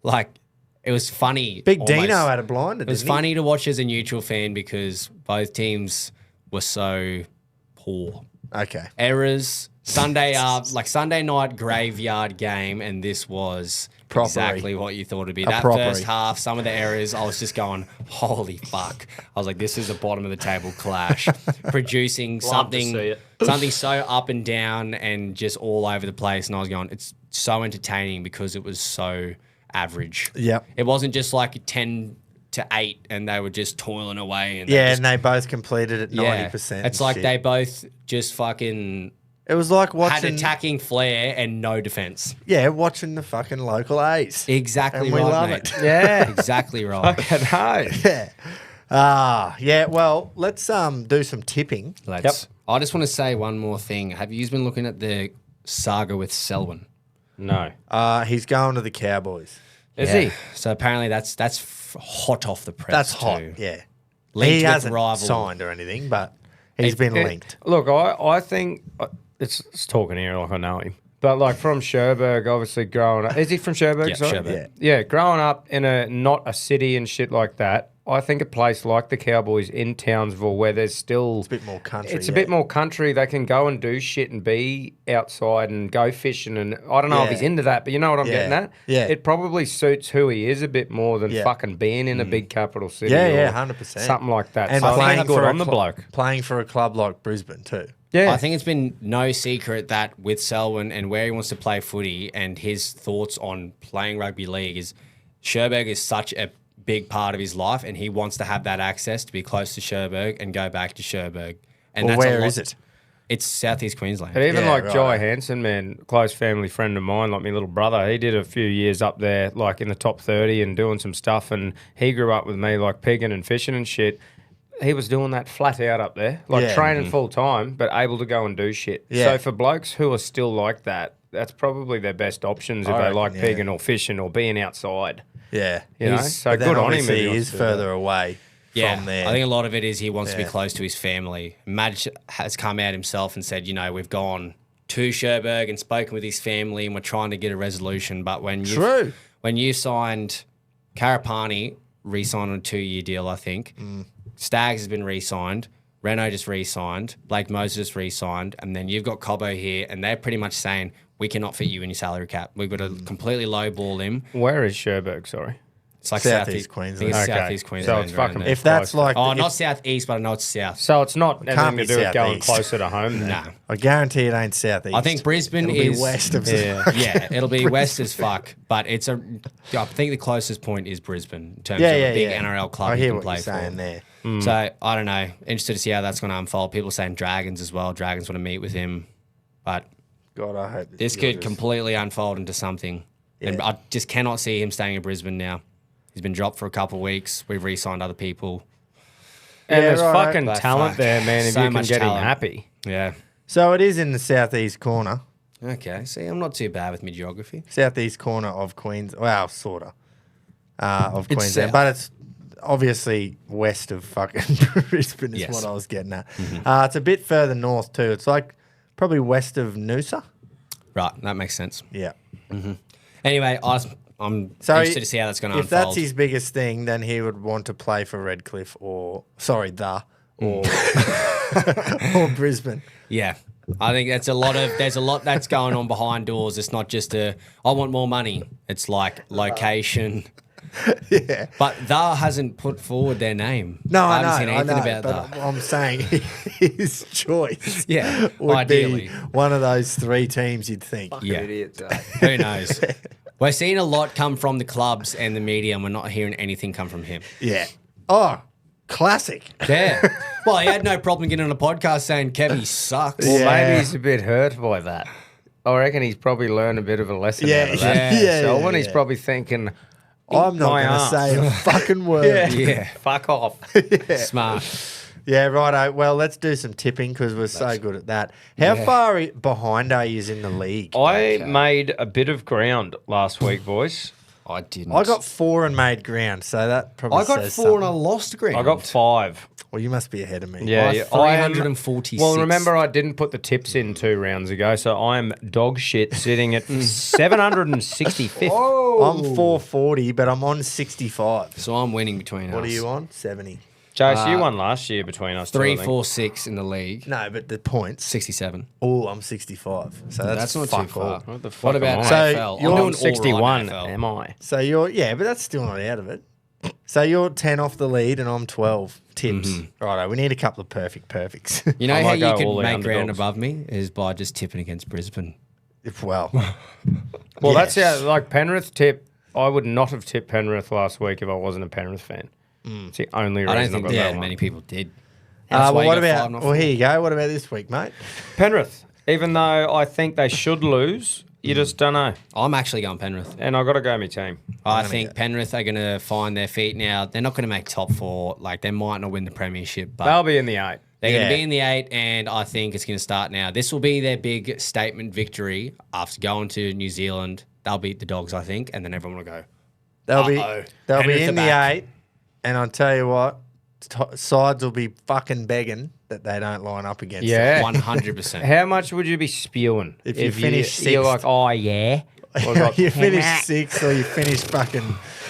like, it was funny. Big almost. Dino had a blinder, It was didn't he? funny to watch as a neutral fan because both teams were so poor. Okay. Errors, Sunday night graveyard game, and this was Properly. exactly what you thought it'd be. A That properly. first half, some of the errors, I was just going, holy fuck. I was like, this is a bottom of the table clash. Producing Love to see it. something so up and down and just all over the place. And I was going, it's so entertaining because it was so average. Yep. It wasn't just like 10 to 8 and they were just toiling away. And Yeah, and they both completed at 90%. It's like they both just fucking It was like had watching. attacking flair and no defense. Yeah, watching the fucking local A's. Exactly And we right, love mate. it. Yeah. Exactly right. Fucking hell. Yeah. Yeah. Well, let's do some tipping. Let's. I just want to say one more thing. Have you been looking at the saga with Selwyn? No. He's going to the Cowboys. Is he? So apparently that's hot off the press. That's hot. too. Yeah. Linked he with hasn't rival. signed or anything, but he's been linked. Look, I think it's talking here like I know him. But like from Cherbourg, obviously growing up. Is he from Cherbourg? Yeah, sorry? Cherbourg. Yeah, growing up in not a city and shit like that. I think a place like the Cowboys in Townsville where there's still It's a bit more country. It's a bit more country. They can go and do shit and be outside and go fishing. And I don't know if Yeah. he's into that, but you know what I'm Yeah. getting at? Yeah. It probably suits who he is a bit more than Yeah. fucking being in a big capital city. Yeah, yeah, or 100%. Something like that. And So I think playing it's good for on the bloke. Playing for a club like Brisbane too. Yeah. I think it's been no secret that with Selwyn and where he wants to play footy and his thoughts on playing rugby league is Cherbourg is such a big part of his life and he wants to have that access to be close to Cherbourg and go back to Cherbourg. And Well, that's where a lot, is it? It's southeast Queensland. But even Yeah, like right. Jai Hansen, man, close family friend of mine, like my little brother, he did a few years up there, like in the top 30 and doing some stuff. And he grew up with me, like pigging and fishing and shit. He was doing that flat out up there, like Yeah. training full time, but able to go and do shit. Yeah. So for blokes who are still like that, that's probably their best options if I they reckon, like yeah. pigging or fishing or being outside. Yeah. You know? He's- So but then good on him if obviously he He wants is to do further away from there. I think a lot of it is he wants to be Yeah. close to his family. Madge has come out himself and said, you know, we've gone to Cherbourg and spoken with his family and we're trying to get a resolution. But True. when you signed Karapani, re-signed on a 2-year deal, I think. Staggs has been re-signed. Renault just re-signed. Blake Moses just re-signed. And then you've got Cobbo here and they're pretty much saying, we cannot fit you in your salary cap. We've got to completely lowball him. Where is Cherbourg, sorry? It's like Southeast I Queensland. think it's Okay. southeast Queensland. So it's around fucking- there. If that's Close. like, Oh, if- not southeast, but I know it's south. So it's not anything be to do with going southeast. closer to home then? Nah. I guarantee it ain't southeast. I think Brisbane It'll is be west of yeah, it'll be west as fuck. But I think the closest point is Brisbane in terms Yeah, of yeah, a big yeah. NRL club I you hear can what play you're saying for. there. So I don't know. Interested to see how that's going to unfold. People saying Dragons as well. Dragons want to meet with him, but God, I hope this could completely unfold into something. And Yeah. I just cannot see him staying in Brisbane now. He's been dropped for a couple of weeks. We've re-signed other people. And Yeah, there's right. fucking But talent fuck, there, man, if so you can much get talent. him happy. Yeah. So it is in the southeast corner. Okay. See, I'm not too bad with my geography. Southeast corner of Queens. Well, sort of. Of It's Queensland. south. But it's obviously west of fucking Brisbane is Yes. what I was getting at. It's a bit further north too. It's like probably west of Noosa. Right. That makes sense. Yeah. Anyway, I'm So interested to see how that's going to if unfold. that's his biggest thing, then he would want to play for Redcliffe or or Brisbane. Yeah. I think there's a lot that's going on behind doors. It's not just I want more money. It's like location. Yeah. But THA hasn't put forward their name. No, I haven't know, seen I anything know, about but THA. I'm saying his choice Yeah, would ideally. be one of those three teams you'd think. Yeah. Idiot. Who knows? We're seeing a lot come from the clubs and the media, and we're not hearing anything come from him. Yeah. Oh, classic. Yeah. Well, he had no problem getting on a podcast saying Kevy sucks. Well, Yeah. maybe he's a bit hurt by that. I reckon he's probably learned a bit of a lesson Yeah, out of that. yeah, So yeah, when he's yeah. probably thinking, I'm not my going to arse. say a fucking word. Yeah. fuck off. Smart. Yeah, righto. Well, let's do some tipping because we're so good at that. How far behind are you in the league? I made a bit of ground last week, boys. I didn't. I got 4 and made ground, so that probably I got says 4 and I something. lost ground. I got 5. Well, you must be ahead of me. Yeah, I am 346. Well, remember I didn't put the tips in 2 rounds ago, so I'm dog shit sitting at 765th. I'm 440, but I'm on 65. So I'm winning between us. What are you on? 70. Jace, you won last year between us. 3, two, I think. 4, 6 in the league. No, but the points. 67. Oh, I'm 65. So that's That's not fuck too all. far. What the fuck What about am I? So AFL? you're I'm doing on 61, all right am I? So but that's still not out of it. So you're 10 off the lead and I'm 12 tips. Righto, we need a couple of perfects. You know I how might you go all could the make ground underdogs. above me is by just tipping against Brisbane. Well, Well, yes. that's how, like, Penrith tip. I would not have tipped Penrith last week if I wasn't a Penrith fan. It's the only reason I don't I think got that one. many people did. Well, why you what got about? 5 not Well, 4. here you go. What about this week, mate? Penrith, even though I think they should lose, you just don't know. I'm actually going Penrith. And I got to go my team. I think Penrith are going to find their feet now. They're not going to make top 4. Like, they might not win the premiership, but They'll be in the 8. they're going Yeah. to be in the 8, and I think it's going to start now. This will be their big statement victory after going to New Zealand. They'll beat the Dogs, I think, and then everyone will go, They'll Uh-oh. be Penrith in are the back. 8, and I'll tell you what, sides will be fucking begging that they don't line up against them. Yeah. 100%. How much would you be spewing If you finish You're sixth. like, oh, yeah. Or like, You finish 6th or you finish fucking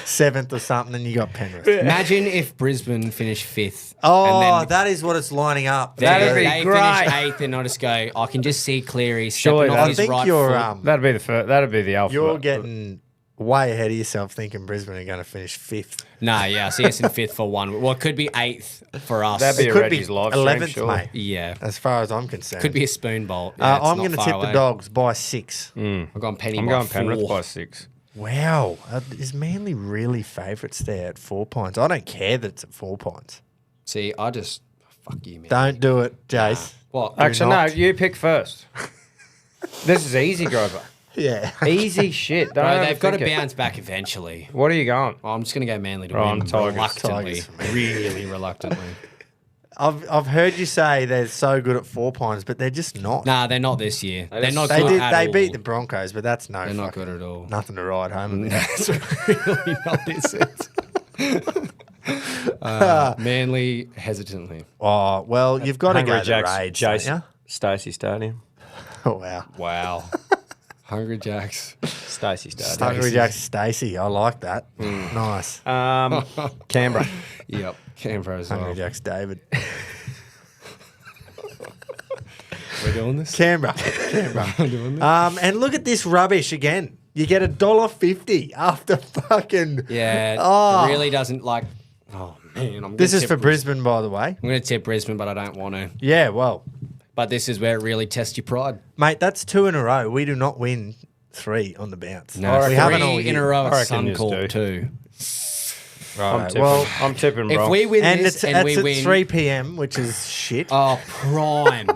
7th or something, and you got Penrith. Imagine if Brisbane finished 5th. Oh, and then that is what it's lining up. That'd they be finish great. 8th, and I just go, I can just see Cleary Surely stepping off I his think right you're foot. That'd be the first, that'd be the alphabet. you're getting way ahead of yourself thinking Brisbane are going to finish 5th. Nah, yeah, I see us in 5th for 1. Well, it could be 8th for us. That'd be It a could Reggie's be live stream, 11th, surely. mate, Yeah. as far as I'm concerned. Could be a spoon bowl. Yeah, it's I'm not going to far tip away. the Dogs by 6. I've gone Penny I'm by going 4. Penrith by 6. Wow. Is Manly really favourites there at 4 points? I don't care that it's at 4 points. See, I just... Fuck you, man. Don't do it, Jace. What? Actually, not. no, you pick first. This is easy, Grover. Yeah. Easy shit. Don't Bro, they've got to overthink it. bounce back eventually. What are you going? I'm just going to go Manly to Oh, win. I'm Tigers. Reluctantly. Tigers for me. Really reluctantly. I've heard you say they're so good at 4 points, but they're just not. Nah, they're not this year. They're not They good did. at They all. beat the Broncos, but that's no. They're not fucking- good at all. Nothing to ride home about. That's really not this. Manly hesitantly. Oh well, you've got to go Hungry to Jacks, Raids, Jace, don't Stacey Stadium. you? Oh wow. Wow. Hungry Jacks. Stacey Stadium. Hungry Jack Stacey. I like that. Nice. Canberra. Yep. Canberra as well. Hungry Jack's David. We're doing this? Canberra. We're doing this? And look at this rubbish again. You get $1.50 after fucking. Yeah. Oh. It really doesn't like... Oh, man. I'm This gonna is tip for Brisbane, by the way. I'm going to tip Brisbane, but I don't want to. Yeah, well, But this is where it really tests your pride. mate, that's 2 in a row. We do not win 3 on the bounce. No, we three haven't all in a year. row I at reckon yous Suncorp do. too. I'm tipping. well, I'm tipping, bro. If we win And this it's and we at win... 3 p.m., which is shit. Oh, prime.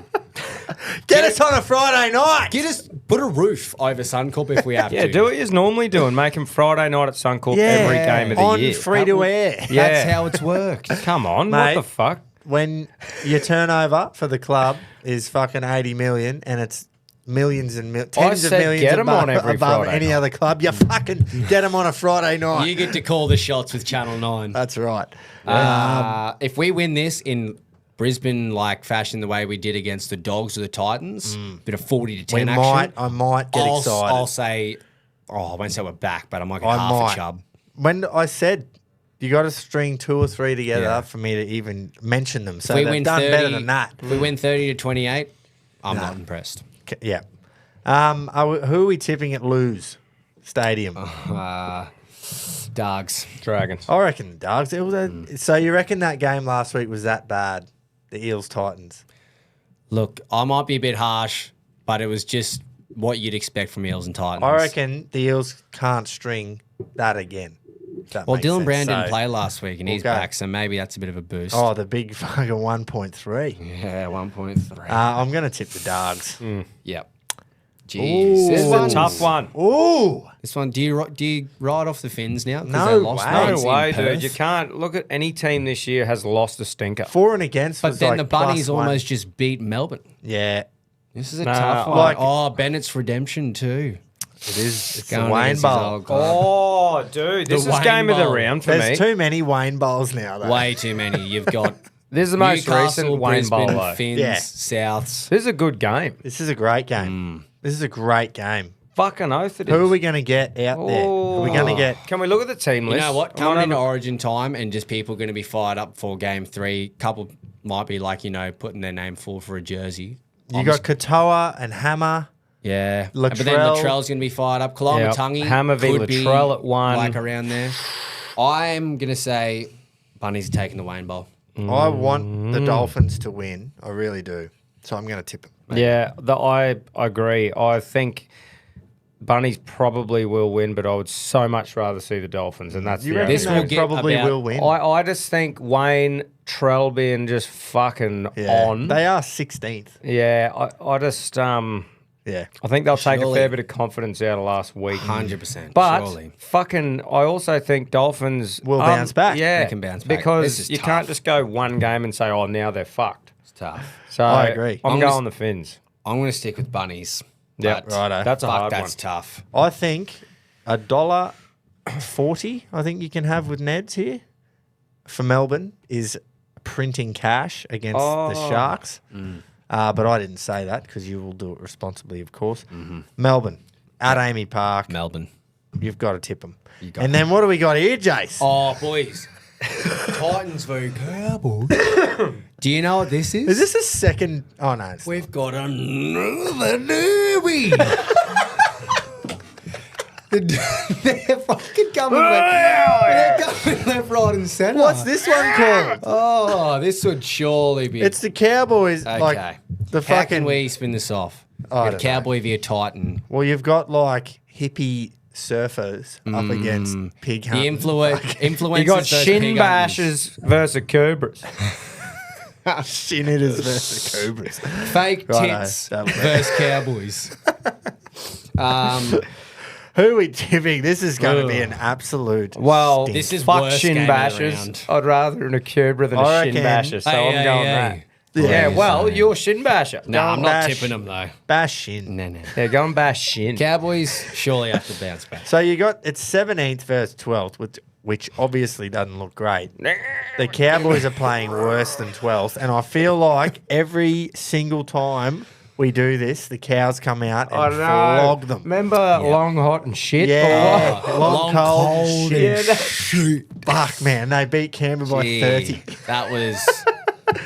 Get us on a Friday night. Get us... Put a roof over Suncorp if we have yeah, to. do what you normally do and make them Friday night at Suncorp every game of the on year. free to air. That's Yeah. how it's worked. Come on, Mate. what the fuck? When your turnover for the club is fucking 80 million and it's millions and tens of said millions get 'em above, on every above Friday any night. other club, you fucking get them on a Friday night. You get to call the shots with Channel 9. That's right. If we win this in Brisbane like fashion the way we did against the Dogs or the Titans, bit of 40 to We 10 might, action. I might get excited. I'll say, I won't say we're back, but I might get I half might. a chub. When I said you got to string 2 or 3 together Yeah. for me to even mention them, so If we they've win done 30, better than that. If we win 30 to 28, I'm not impressed. Yeah. Who are we tipping at Lose Stadium? Dogs. Dragons. I reckon the Dogs. So you reckon that game last week was that bad? The Eels Titans. Look, I might be a bit harsh, but it was just what you'd expect from Eels and Titans. I reckon the Eels can't string that again. if that Well, makes Dylan sense. Brown didn't So- play last week, and he's Okay. back, so maybe that's a bit of a boost. Oh, the big fucking 1.3. yeah, 1.3. I'm going to tip the Dogs. Yep. Jeez. This is a one's- tough one. Ooh. This one, do you ride off the Finns now? 'Cause No they lost way. once No in way, Perth. dude. You can't look at any team this year has lost a stinker. For and against But was then like the Bunnies +1. almost just beat Melbourne. Yeah. This is a Nah, tough one. like- Oh, Bennett's redemption too. It is. It's the Going Wayne against his Bowl. old club. Oh, dude, this is Wayne game of the Bowl. round for me. There's too many Wayne Bowls now, though. Way too many. You've got This is the most Newcastle, recent Wayne Bowl, Brisbane, though. Finns, Yeah. Souths. This is a good game. This is a great game. This is a great game. Fucking oath it is. Who are we going to get out there? Are we going to get... Can we look at the team You list? know what? I'm on Coming into over- Origin time and just people going to be fired up for game 3. Couple might be like, putting their name forward for a jersey. You got Katoa and Hammer. Yeah. Latrell. But then Latrell's going to be fired up. Kalamatangi Hammer v. could be Latrell at 1. like around there. I'm going to say Bunnies taking the Wayne Bowl. I want the Dolphins to win. I really do. So I'm going to tip them. Yeah, I agree. I think Bunnies probably will win, but I would so much rather see the Dolphins, and that's You the reckon This only- will they get probably about- will win? I just think Wayne Trell being just fucking Yeah. on. They are 16th. Yeah, I just Yeah. I think they'll take a Surely. fair bit of confidence out of last week. 100%. But surely. fucking, I also think Dolphins Will bounce back. Yeah, They can bounce back. because This is you tough. can't just go one game and say, "Oh, now they're fucked." It's tough. So I agree. I'm I'm going just- the Finns. I'm going to stick with Bunnies. Yeah, but Righto. That's a fuck, hard that's one. tough. I think $1.40 I think you can have with Neds here for Melbourne is printing cash against the Sharks. But I didn't say that because you will do it responsibly, of course. Melbourne at Amy Park. Melbourne. You've got to tip them. got And then what do we got here, Jace? Oh, boys. Titans v Cowboys. Do you know what this is? Is this a second? Oh, no. It's We've got another derby. They're fucking coming they're coming left, right, and centre. What's this one called? Oh, this would surely be. It's the Cowboys. okay. Like the How fucking. can we spin this off? I A don't Cowboy v a Titan. Well, you've got like hippie surfers up against pig The hunting. influencers. You got versus shin pig bashes versus Cobras. Shin hitters versus cobras. hunters. Fake Righto, tits that'll do. versus Cowboys. Who are we tipping? This is going to be an absolute. Well, stink. This is fuck worst shin game of the bashes. round. I'd rather in a Cobra than I a shin reckon- basher, so Hey, I'm hey, going hey. that. Yeah. Yeah, well, Sorry. you're shin basher. No, I'm not bash. tipping them though. bash shin. No. Yeah, go and bash shin. Cowboys surely have to bounce back. So you got it's 17th versus 12th, which obviously doesn't look great. The Cowboys are playing worse than 12th, and I feel like every single time we do this, the cows come out I and know. flog them. Remember long, hot, and shit? Yeah, Or what? long, cold, cold, shit. Yeah, Shoot. Fuck, man, they beat Canberra by Gee, 30. That was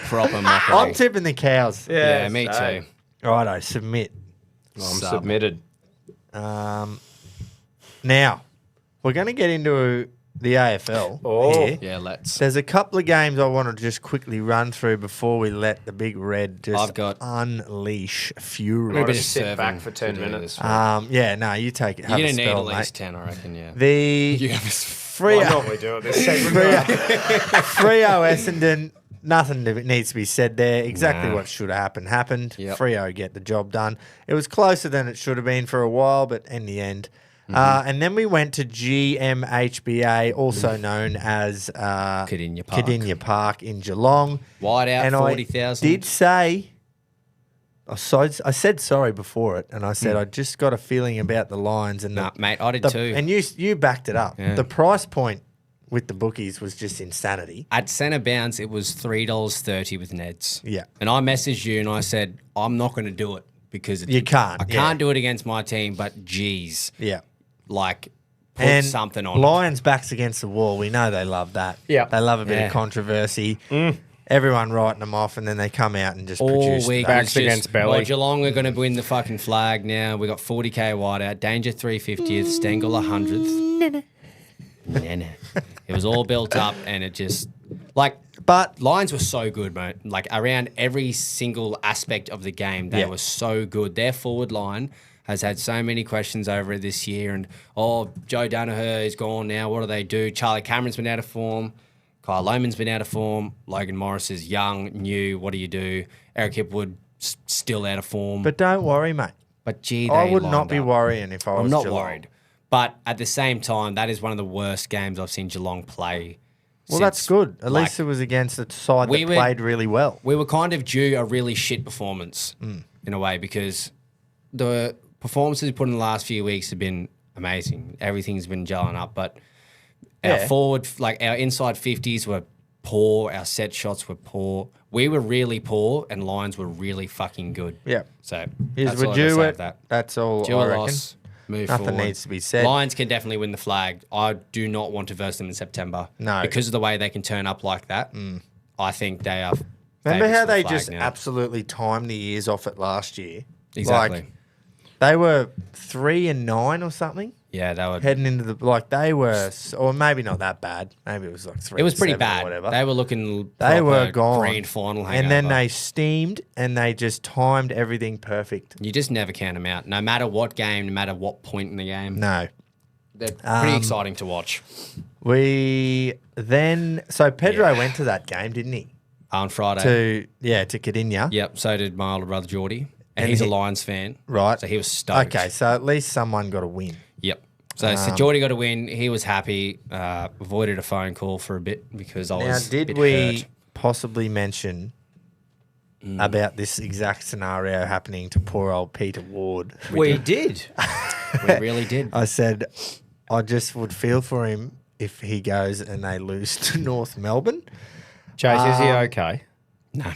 proper mockery. I'm tipping the cows. Yeah, me so- too. Righto, submit. I'm Sub. submitted. Now, we're going to get into the AFL Oh. here. Yeah, let's. There's a couple of games I want to just quickly run through before we let the big red just I've got- unleash fury. Maybe Gotta just sit serving back for 10 to do minutes. this. Yeah, no, you take it. You're Have gonna a need spell, at least mate. 10, I reckon. Yeah. The You have Freo, I normally do it this segment. Freo Essendon, nothing needs to be said there. Exactly Nah. what should have happened. Yep. Freo get the job done. It was closer than it should have been for a while, but in the end. And then we went to GMHBA, also known as Cardinia Park. Cardinia Park in Geelong. Wide out, And 40,000. I did say, I said sorry before it, and I said I just got a feeling about the Lions and Nah, mate, I did too. And you backed it up. Yeah. The price point with the bookies was just insanity. At centre bounce, it was $3.30 with Neds. Yeah. And I messaged you and I said, I'm not going to do it because You can't, I can't do it against my team, but geez, Yeah. like put And something on. Lions backs against the wall. We know they love that. Yeah. They love a bit Yeah. of controversy. Everyone writing them off, and then they come out and just All produce week that. Backs was just, against belly. Well, Geelong are going to win the fucking flag now. We got 40k wide out. Danger 350th. Stengel 100th. Nah. It was all built up, and it just like. But Lions were so good, mate. Like around every single aspect of the game, they Yeah. were so good. Their forward line has had so many questions over it this year. And Joe Danaher is gone now. What do they do? Charlie Cameron's been out of form. Kyle Lohman's been out of form. Logan Morris is young, new. What do you do? Eric Hipwood still out of form. but don't worry, mate. But gee, I they would lined not be up. worrying if I was I'm not Geelong. worried. But at the same time, that is one of the worst games I've seen Geelong play. Well, that's since, good. At like, least it was against a side we that were- played really well. we were kind of due a really shit performance in a way because the performances put in the last few weeks have been amazing. Everything's been gelling up, but Yeah. our forward, like our inside 50s were poor. Our set shots were poor. We were really poor, and Lions were really fucking good. Yeah. So Here's that's all we're I gotta due say it. of that. That's all Due I a reckon. loss. Move Nothing forward. needs to be said. Lions can definitely win the flag. I do not want to verse them in September. No. Because of the way they can turn up like that. I think they are. Remember favourites how for the they flag just now. absolutely timed the ears off it last year? Exactly. Like, they were 3-9 or something Yeah, they were. heading into the they were, or maybe not that bad. Maybe it was like 3. It was pretty 7 bad. Or whatever. They were looking. They were proper gone. Grand final hangover. And then they steamed and they just timed everything perfect. You just never count them out, no matter what game, no matter what point in the game. No. They're pretty exciting to watch. So Pedro went to that game, didn't he? On Friday. To Cadinia. Yep. So did my older brother Geordie, and And he's a he- Lions fan. Right. So he was stoked. Okay, so at least someone got a win. Yep. So Geordie got a win. He was happy. Avoided a phone call for a bit because I Now, was a did bit we hurt. possibly mention about this exact scenario happening to poor old Peter Ward? We did. We really did. I said I just would feel for him if he goes and they lose to North Melbourne. Jace, is he okay? No.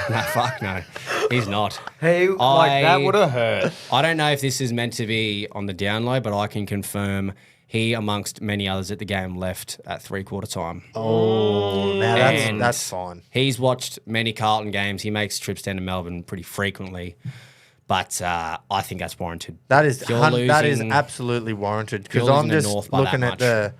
No, fuck no. He's not. Hey, that would have hurt. I don't know if this is meant to be on the down low, but I can confirm he, amongst many others at the game, left at 3/4 time. Oh, now And that's fine. He's watched many Carlton games. He makes trips down to Melbourne pretty frequently. But I think that's warranted. That is If you're that is losing- absolutely warranted you're because I'm losing to just North by that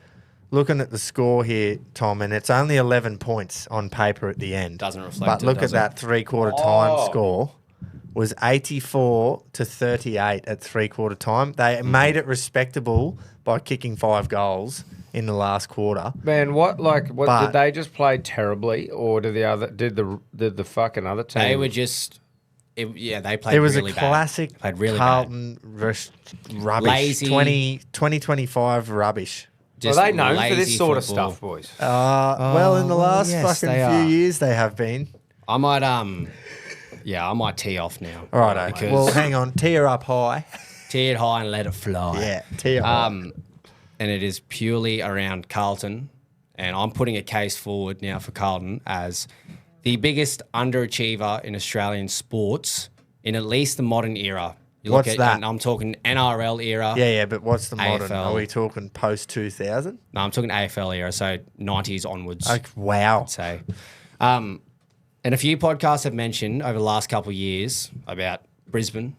looking at the score here, Tom, and it's only 11 points on paper at the end. Doesn't reflect But it, look at does it? that 3/4 time score was 84-38 at 3/4 time. They made it respectable by kicking 5 goals in the last quarter. Man, what But- did they just play terribly, or did the fucking other team? They were just... they played It was really a bad. classic Played really Carlton rubbish. Lazy. 2025 rubbish. Are Just they known for lazy this sort of football. stuff, boys? Well, in the last yes, fucking they few are. years, they have been. I might I might tee off now. All right, because well, hang on. Tee her up high. tee it high and let it fly. Yeah, tee her high. And it is purely around Carlton, and I'm putting a case forward now for Carlton as the biggest underachiever in Australian sports in at least the modern era. You What's that? And I'm talking NRL era. Yeah, but what's the modern? AFL. Are we talking post 2000? No, I'm talking AFL era, so 90s onwards. Like, wow. So, and a few podcasts have mentioned over the last couple of years about Brisbane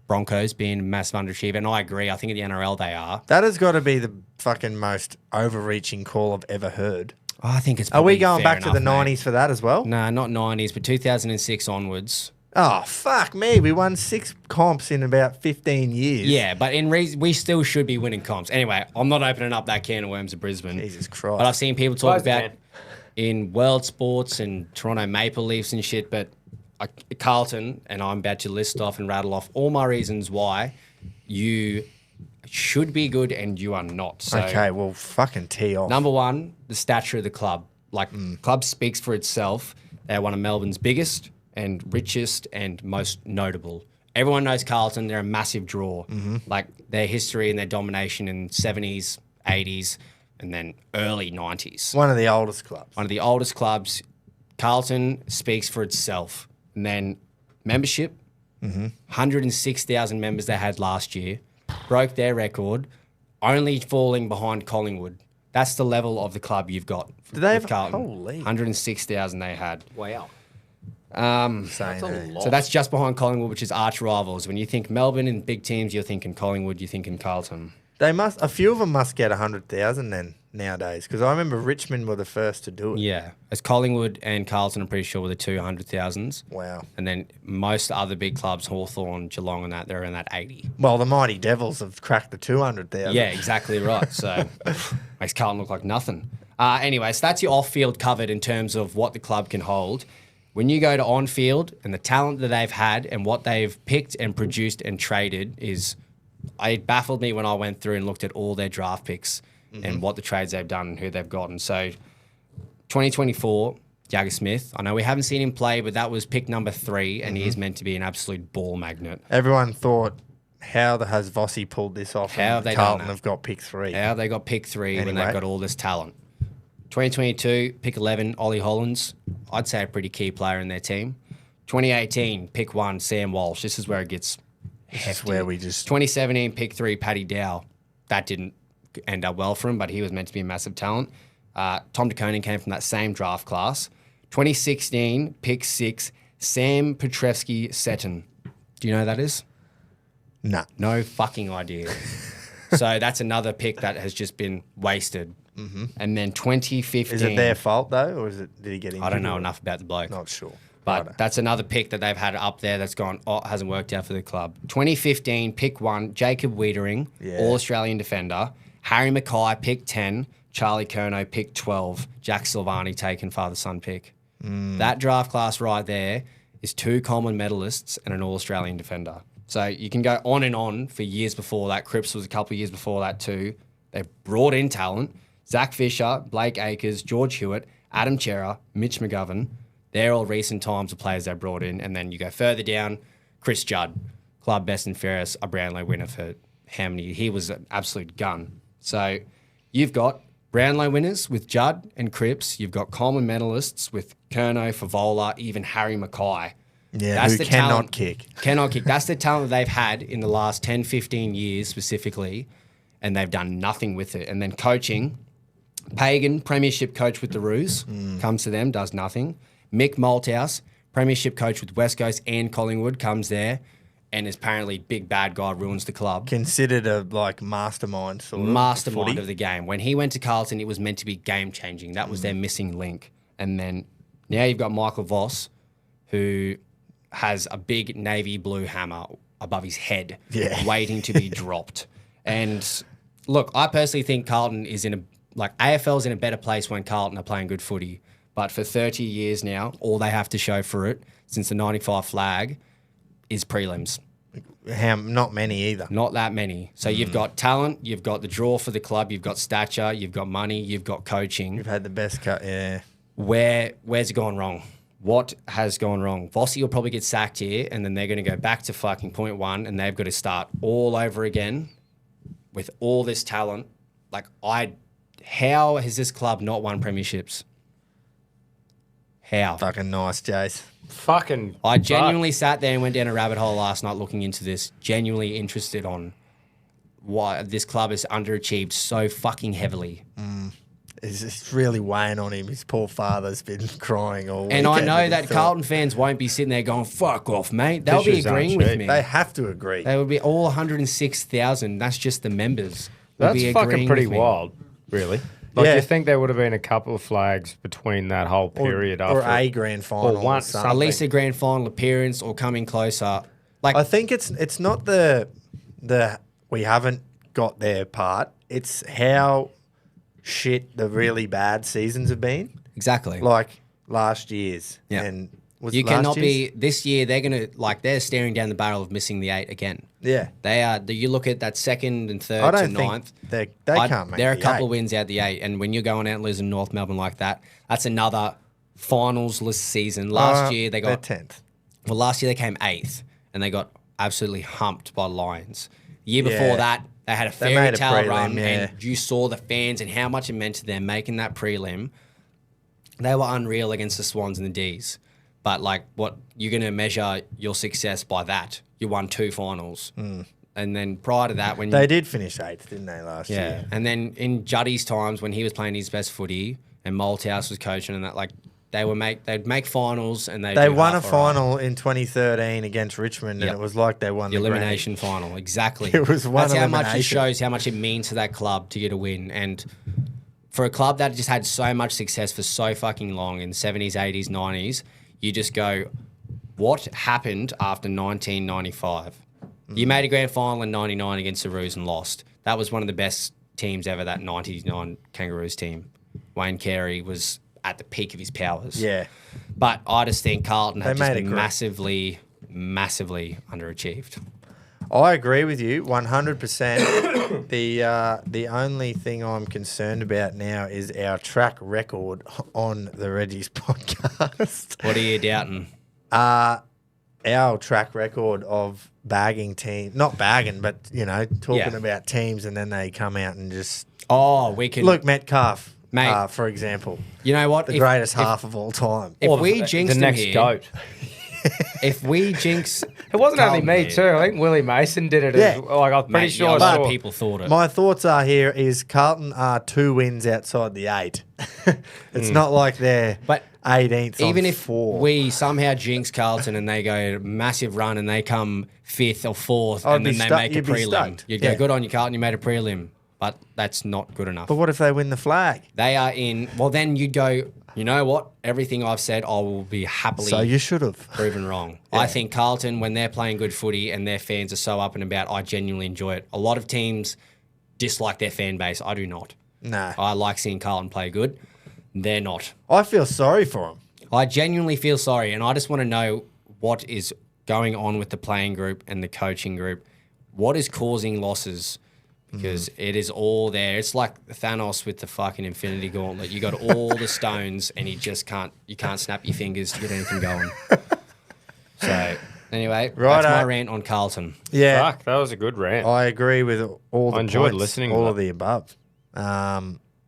Broncos being a massive underachiever, and I agree. I think in the NRL they are. That has got to be the fucking most overreaching call I've ever heard. I think it's. Are we probably going fair back to the enough, mate. 90s for that as well? No, not 90s, but 2006 onwards. Oh, fuck me. We won 6 comps in about 15 years. Yeah, but we still should be winning comps. Anyway, I'm not opening up that can of worms of Brisbane. Jesus Christ. But I've seen people talk Close the about can. in world sports and Toronto Maple Leafs and shit, but Carlton, and I'm about to list off and rattle off all my reasons why you should be good and you are not. So, Okay, well, fucking tee off. number one, the stature of the club. Like, club speaks for itself. They're one of Melbourne's biggest and richest and most notable. Everyone knows Carlton. They're a massive draw. Like, their history and their domination in 70s, 80s, and then early 90s. One of the oldest clubs. One of the oldest clubs. Carlton speaks for itself. And then membership, 106,000 members they had last year, broke their record, only falling behind Collingwood. That's the level of the club you've got. Do they with have- Carlton. holy. 106,000 they had. Wow. Saying, That's a lot. So that's just behind Collingwood, which is arch rivals. When you think Melbourne and big teams, you're thinking Collingwood, you're thinking Carlton. a few of them must get 100,000 then nowadays, because I remember Richmond were the first to do it. Yeah. As Collingwood and Carlton, I'm pretty sure, were the 200,000s. Wow. And then most other big clubs, Hawthorn, Geelong and that, they're in that 80. Well, the Mighty Devils have cracked the 200,000. Yeah, exactly right. So makes Carlton look like nothing. Anyway, so that's your off-field covered in terms of what the club can hold. When you go to on-field and the talent that they've had and what they've picked and produced and traded it baffled me when I went through and looked at all their draft picks and what the trades they've done and who they've gotten. So 2024, Jagger Smith. I know we haven't seen him play, but that was pick number 3, and he is meant to be an absolute ball magnet. Everyone thought, how has Vossi pulled this off? How have they Carlton done that? have got pick 3. How they got pick 3 when Anyway. they've got all this talent? 2022, pick 11, Ollie Hollands. I'd say a pretty key player in their team. 2018, pick 1, Sam Walsh. This is where it gets This is hefty. where we just 2017, pick 3, Paddy Dow. That didn't end up well for him, but he was meant to be a massive talent. Tom DeConing came from that same draft class. 2016, pick 6, Sam Petrevsky-Seton. Do you know who that is? nah. No fucking idea. So that's another pick that has just been wasted. Mm-hmm. And then 2015. Is it their fault though, or did he get injured? I don't know or- enough about the bloke. Not sure. But Righto. that's another pick that they've had up there that's gone, hasn't worked out for the club. 2015, pick 1, Jacob Wiedering, Yeah. All-Australian defender. Harry Mackay, pick 10. Charlie Curnow, pick 12. Jack Silvani taken father-son pick. That draft class right there is 2 Coleman medalists and an All-Australian defender. So you can go on and on for years before that. Cripps was a couple of years before that too. They've brought in talent. Zach Fisher, Blake Acres, George Hewitt, Adam Chera, Mitch McGovern. They're all recent times of players they brought in. And then you go further down, Chris Judd, club best and fairest, a Brownlow winner for how many? He was an absolute gun. So you've got Brownlow winners with Judd and Cripps. You've got Coleman medalists with Curnow, Favola, even Harry Mackay. Yeah, who cannot talent- kick. Cannot kick. That's the talent they've had in the last 10, 15 years specifically, and they've done nothing with it. And then coaching, Pagan, premiership coach with the Roos, comes to them, does nothing. Mick Malthouse, premiership coach with West Coast and Collingwood, comes there, and is apparently big bad guy, ruins the club. Considered a mastermind sort of Mastermind footy. of the game. When he went to Carlton, it was meant to be game changing. That was their missing link. And then now you've got Michael Voss, who has a big navy blue hammer above his head, Yeah. waiting to be dropped. And look, I personally think Carlton is AFL's in a better place when Carlton are playing good footy. But for 30 years now, all they have to show for it since the 95 flag is prelims. Not many either. Not that many. So you've got talent, you've got the draw for the club, you've got stature, you've got money, you've got coaching. You've had the best cut, yeah. Where's it gone wrong? What has gone wrong? Vossi will probably get sacked here, and then they're going to go back to fucking point 1, and they've got to start all over again with all this talent. How has this club not won premierships? How? Fucking nice, Jace. Fucking. I genuinely sat there and went down a rabbit hole last night looking into this, genuinely interested on why this club has underachieved so fucking heavily. It's really weighing on him. His poor father's been crying all And I weekend know with that his thought. Carlton fans won't be sitting there going, fuck off, mate. They'll be Fishers aren't agreeing with cheap. me. They have to agree. They would be all 106,000. That's just the members. Would That's be fucking agreeing pretty with me. wild, really. Yeah. You think there would have been a couple of flags between that whole period or after a grand final or one- or something. At least a grand final appearance or coming closer. I think it's not the we haven't got their part. It's how shit the really bad seasons have been. Exactly. Like last year's. Yeah. And was You it last cannot year's? be this year. They're gonna they're staring down the barrel of missing the 8 again. Yeah. They are. You look at that second and third I to don't think ninth. they I- can't make They're a the couple 8. of wins out the 8, and when you're going out and losing North Melbourne like that, that's another finals-less season. Last year they got they're 10th. well. Last year they came 8th, and they got absolutely humped by Lions. The year before Yeah. that, they had a They fairy made a tale prelim, run, yeah. and you saw the fans and how much it meant to them making that prelim. They were unreal against the Swans and the D's. But what you're going to measure your success by that? You won 2 finals, and then prior to that, when They did finish 8th, didn't they, last year? and then in Juddy's times when he was playing his best footy and Malthouse was coaching and that they'd make finals and They won a final in 2013 against Richmond, Yep. and it was like they won the the elimination final. Exactly. It was one That's how much it elimination. shows how much it means to that club to get a win. And for a club that just had so much success for so fucking long in the 70s, 80s, 90s, you just go, what happened after 1995? You made a grand final in 99 against the Roos and lost. That was one of the best teams ever, that 99 Kangaroos team. Wayne Carey was at the peak of his powers. Yeah. But I just think Carlton have They just made it great. massively, massively underachieved. I agree with you 100%. The only thing I'm concerned about now is our track record on the Reggies podcast. What are you doubting? Our track record of bagging teams, not bagging, but, talking about teams and then they come out and just... Oh, we can... Luke Metcalf, Mate. for example. You know what? The greatest half of all time. If we jinx the him next here, goat. if we jinx... It wasn't only Carlton me here. too. I think Willie Mason did it. Yeah. I'm pretty Mate, sure yeah, I a lot saw. of people thought it. My thoughts are here is Carlton are 2 wins outside the 8. It's not like they're But 18th even on if 4. we somehow jinx Carlton and they go a massive run and they come 5th or 4th I'd and be then they stu- make a you'd be prelim, stoked. you'd Yeah. go, good on you, Carlton, you made a prelim. But that's not good enough. But what if they win the flag? They are in... Well, then you'd go, you know what? Everything I've said, I will be happily... So you should have. proven wrong. I think Carlton, when they're playing good footy and their fans are so up and about, I genuinely enjoy it. A lot of teams dislike their fan base. I do not. No. I like seeing Carlton play good. They're not. I feel sorry for them. I genuinely feel sorry, and I just want to know what is going on with the playing group and the coaching group. What is causing losses? Because it is all there. It's like Thanos with the fucking Infinity Gauntlet. You got all the stones, and you can't snap your fingers to get anything going. So, anyway, that's my rant on Carlton. Yeah. Fuck, that was a good rant. I agree with all the I enjoyed points, listening to all that. of the above.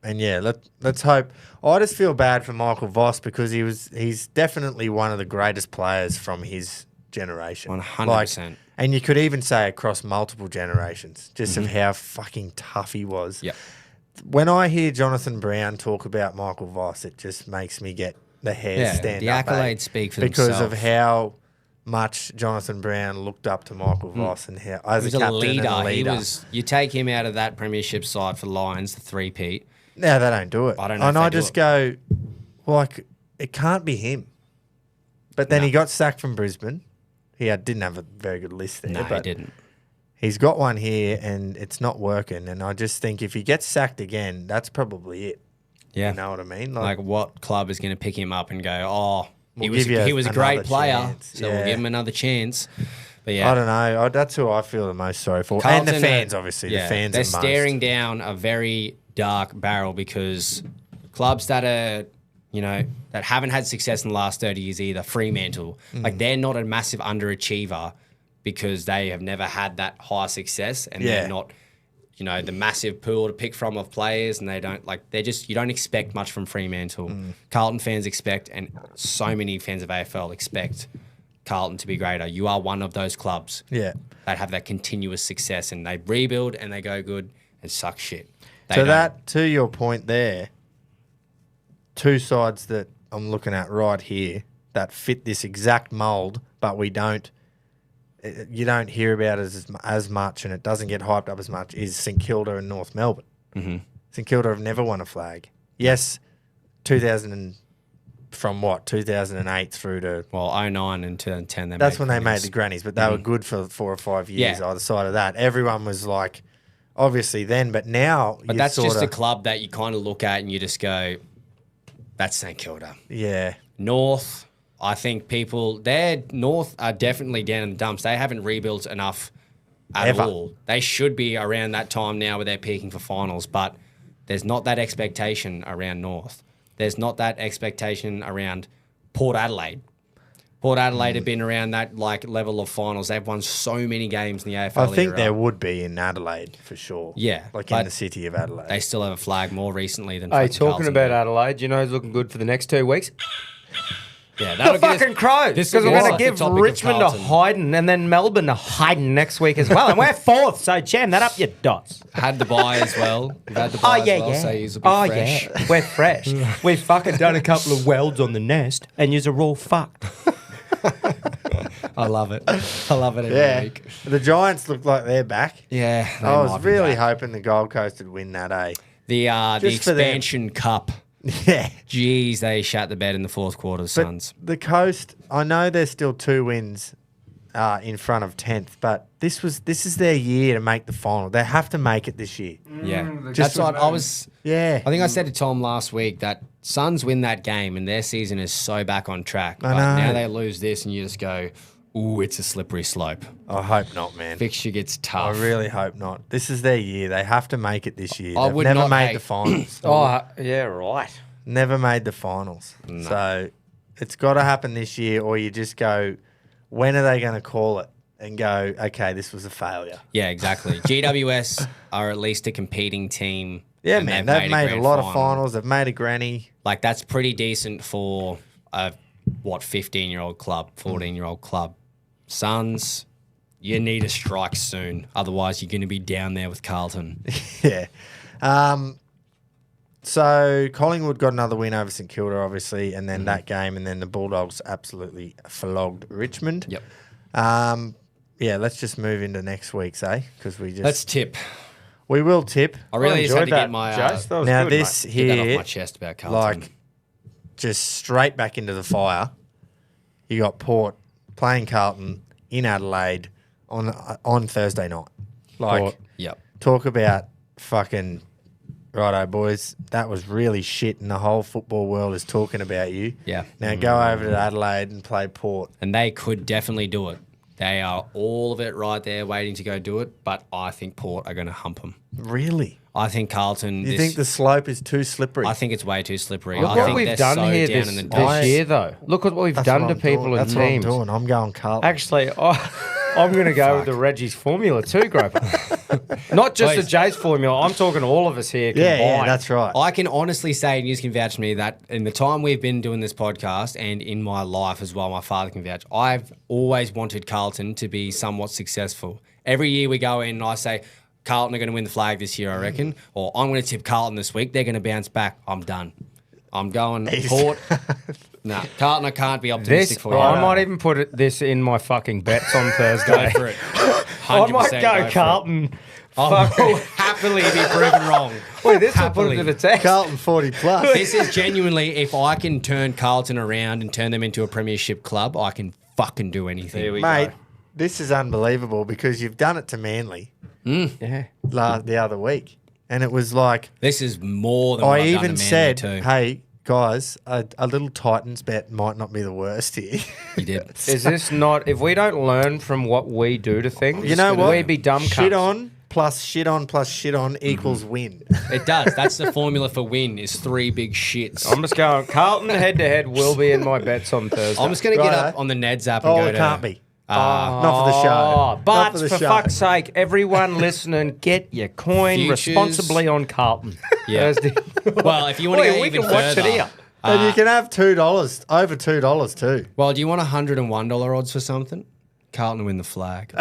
And yeah, let's hope. I just feel bad for Michael Voss because he's definitely one of the greatest players from his generation. 100%. And you could even say across multiple generations, just of how fucking tough he was. Yep. When I hear Jonathan Brown talk about Michael Voss, it just makes me get the hair stand the up. accolades speak for because themselves. of how much Jonathan Brown looked up to Michael Voss and how as He was a a captain leader. and a leader. He was. You take him out of that premiership side for Lions, the three-peat. No, they don't do it. I don't know And if I they do just it. go, like, it can't be him. But then No. he got sacked from Brisbane. Didn't have a very good list there. No, he but didn't. He's got one here and it's not working. And I just think if he gets sacked again, that's probably it. Yeah. You know what I mean? Like, what club is going to pick him up and go, oh, We'll he give you was a great another player, chance. so we'll Yeah. give him another chance. But yeah, I don't know. That's who I feel the most sorry for. Carlton and the are- fans, obviously. yeah, The fans they're are most. staring down a very dark barrel because clubs that are, that haven't had success in the last 30 years either, Fremantle, like they're not a massive underachiever because they have never had that high success and Yeah. they're not, the massive pool to pick from of players and they don't, you don't expect much from Fremantle. Carlton fans expect, and so many fans of AFL expect Carlton to be greater. You are one of those clubs Yeah. that have that continuous success and they rebuild and they go good and suck shit. They So don't. to your point there, two sides that I'm looking at right here that fit this exact mould, but you don't hear about it as much and it doesn't get hyped up as much, is St Kilda and North Melbourne. Mm-hmm. St Kilda have never won a flag. Yes, 2008 through to... Well, 09 and 2010, That's when they made the grannies, but they were good for 4 or 5 years Yeah. either side of that. Everyone was like, obviously then, but now... But that's just a club that you kind of look at and you just go, that's St Kilda. Yeah. North, I think North are definitely down in the dumps. They haven't rebuilt enough at Ever. all. They should be around that time now where they're peaking for finals, but there's not that expectation around North. There's not that expectation around Port Adelaide. Port Adelaide have been around that level of finals. They've won so many games in the AFL. I think era. there would be in Adelaide for sure. Yeah, Like in but the city of Adelaide. They still have a flag more recently than. Hey, fucking talking Carlton about do. Adelaide, you know who's looking good for the next 2 weeks? Yeah, The fucking Crows. this Because will we're get going us to the give topic of Richmond to Carlton. Hayden and then Melbourne to Hayden next week as well. And we're fourth, so jam that up, you dots. Had the bye as well. We've had the Oh, bye yeah, as well, yeah. so he's a bit Oh, fresh. yeah. We're fresh. We've fucking done a couple of welds on the nest and you're all fucked. I love it. I love it every yeah. week. The Giants look like they're back. Yeah, they I was might be really back. hoping the Gold Coast would win that, eh? The Just for them. expansion cup. Yeah. Jeez, they shat the bed in the fourth quarter, the Suns. The Coast, I know there's still 2 wins in front of 10th, but this is their year to make the final. They have to make it this year. Yeah, Just that's for what them. I was. Yeah. I think I said to Tom last week that Suns win that game and their season is so back on track. I But know. now they lose this and you just go, Ooh, it's a slippery slope. I hope not, man. Fixture gets I tough. really hope not. This is their year. They have to make it this year. I They've would never not made hate- the finals. Oh, yeah, right. Never made the finals. So it's got to happen this year, or you just go, when are they going to call it? And go, okay, this was a failure. Yeah, exactly. GWS are at least a competing team. Yeah, and man. They've made a grand lot of final. finals. They've made a granny. Like, that's pretty decent for a, 15-year-old club, 14-year-old club. Suns, you need a strike soon. Otherwise, you're going to be down there with Carlton. Yeah. So Collingwood got another win over St Kilda, obviously, and then that game, and then the Bulldogs absolutely flogged Richmond. Yep. Yeah, let's just move into next week's, Because Let's tip. we will tip. I really just had to enjoyed get my Jace. That was Now good, this mate. get that off here, my chest about Carlton. like, just straight back into the fire. You got Port playing Carlton in Adelaide on Thursday night. Like, Port. Yep. talk about fucking righto, boys. That was really shit, and the whole football world is talking about you. Yeah. Now go over to Adelaide and play Port. And they could definitely do it. They are all of it right there waiting to go do it, but I think Port are going to hump them. Really? I think Carlton... You think the slope is too slippery? I think it's way too slippery. Look I what think we've they're done so here down this, in the this dumps. year, though. Look at what we've That's done what to I'm people doing. and That's what I'm teams. doing. I'm going Carlton. Actually, I'm going to go with the Reggie's formula too, Groper. Not just the Please. Jace formula. I'm talking to all of us here yeah, combined. yeah, that's right. I can honestly say, and you can vouch for me, that in the time we've been doing this podcast and in my life as well, my father can vouch, I've always wanted Carlton to be somewhat successful. Every year we go in and I say, Carlton are going to win the flag this year, I reckon, or I'm going to tip Carlton this week. They're going to bounce back. I'm done. I'm going Port. Nah, Carlton, I can't be optimistic This, for you. I might even put this in my fucking bets on Thursday. Go for it. I might 100% go for it. Carlton. I will happily be proven wrong. Wait, this will put Happily. it to the test. Carlton 40 plus. This is genuinely, if I can turn Carlton around and turn them into a premiership club, I can fucking do anything. Here we Mate, go. this is unbelievable because you've done it to Manly Yeah. the other week. And it was like, This is more than what I I've done even to Manly said, too. hey, guys, a little Titans bet might not be the worst here. You did. Is this not, if we don't learn from what we do to things, You know what? we'd be dumb Shit cunts. on plus shit on plus shit on equals win. It does. That's the formula for win is 3 big shits. I'm just going, Carlton head-to-head will be in my bets on Thursday. I'm just going to get Righto. up on the Neds app and Oh, go it to... can't be. Not for the show. Oh, but Not for the for show. fuck's sake, everyone listening, get your coin Futures. responsibly on Carlton. Yeah. Thursday. Well, if you want to Wait, go we even can watch further... it here. And you can have $2, over $2 too. Well, do you want $101 odds for something? Carlton win the flag.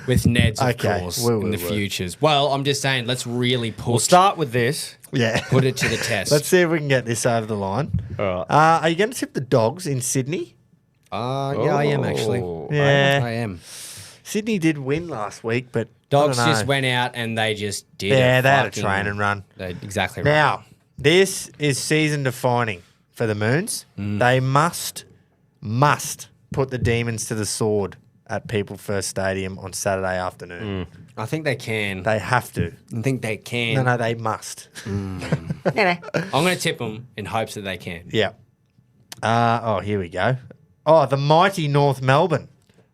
With Neds, of Okay, course, we in the will. futures. Well, I'm just saying, let's really We'll push, start with this. Yeah. put it to the test. Let's see if we can get this over the line. All right. Are you going to tip the Dogs in Sydney? Yeah, I am actually. Oh. Yeah. I am. Sydney did win last week, but Dogs I don't just know. went out and they just did Yeah, it. they had a Fucking- train and run. Exactly right. Now, this is season defining for the Moons. They must put the Demons to the sword at People First Stadium on Saturday afternoon. I think they can. They have to. I think they can. No, they must. I'm going to tip them in hopes that they can. Yeah. Here we go. Oh, the mighty North Melbourne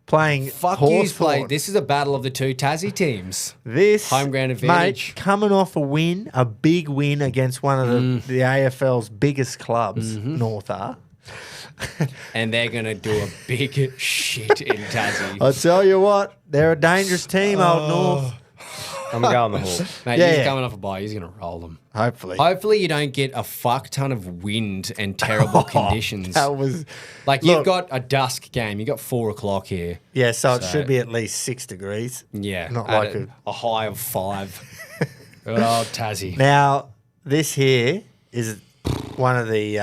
playing Fuck you, Horsford. play. This is a battle of the 2 Tassie teams. This Home ground advantage. mate, coming off a big win against one of the AFL's biggest clubs, North are. And they're going to do a big shit in Tassie. I tell you what, they're a dangerous team, Old North. I'm going the Hawks. Mate, Yeah, he's yeah. coming off a bye. He's going to roll them. Hopefully. Hopefully you don't get a fuck ton of wind and terrible conditions. That was Like Look. you've got a dusk game. You've got 4 o'clock here. yeah. So it So- should be at least 6 degrees. Yeah. Not at like a high of 5. Oh, Tassie. Now this here is one of the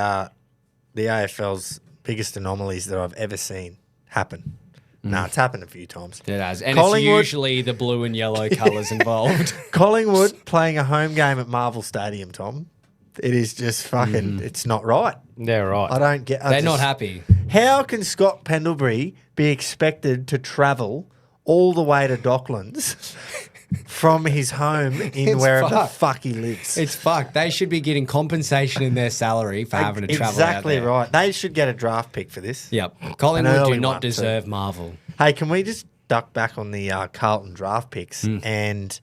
AFL's biggest anomalies that I've ever seen happen. No, it's happened a few times. It has. And Collingwood- it's usually the blue and yellow colours involved. Collingwood playing a home game at Marvel Stadium, Tom. It is just fucking. It's not right. Yeah, right. I don't get. They're not happy. How can Scott Pendlebury be expected to travel all the way to Docklands from his home in It's wherever the fucked. fuck he lives. It's fucked. They should be getting compensation in their salary for having to travel exactly out there. right. They should get a draft pick for this. Yep. Collingwood early do not one, too. deserve Marvel. Hey, can we just duck back on the Carlton draft picks and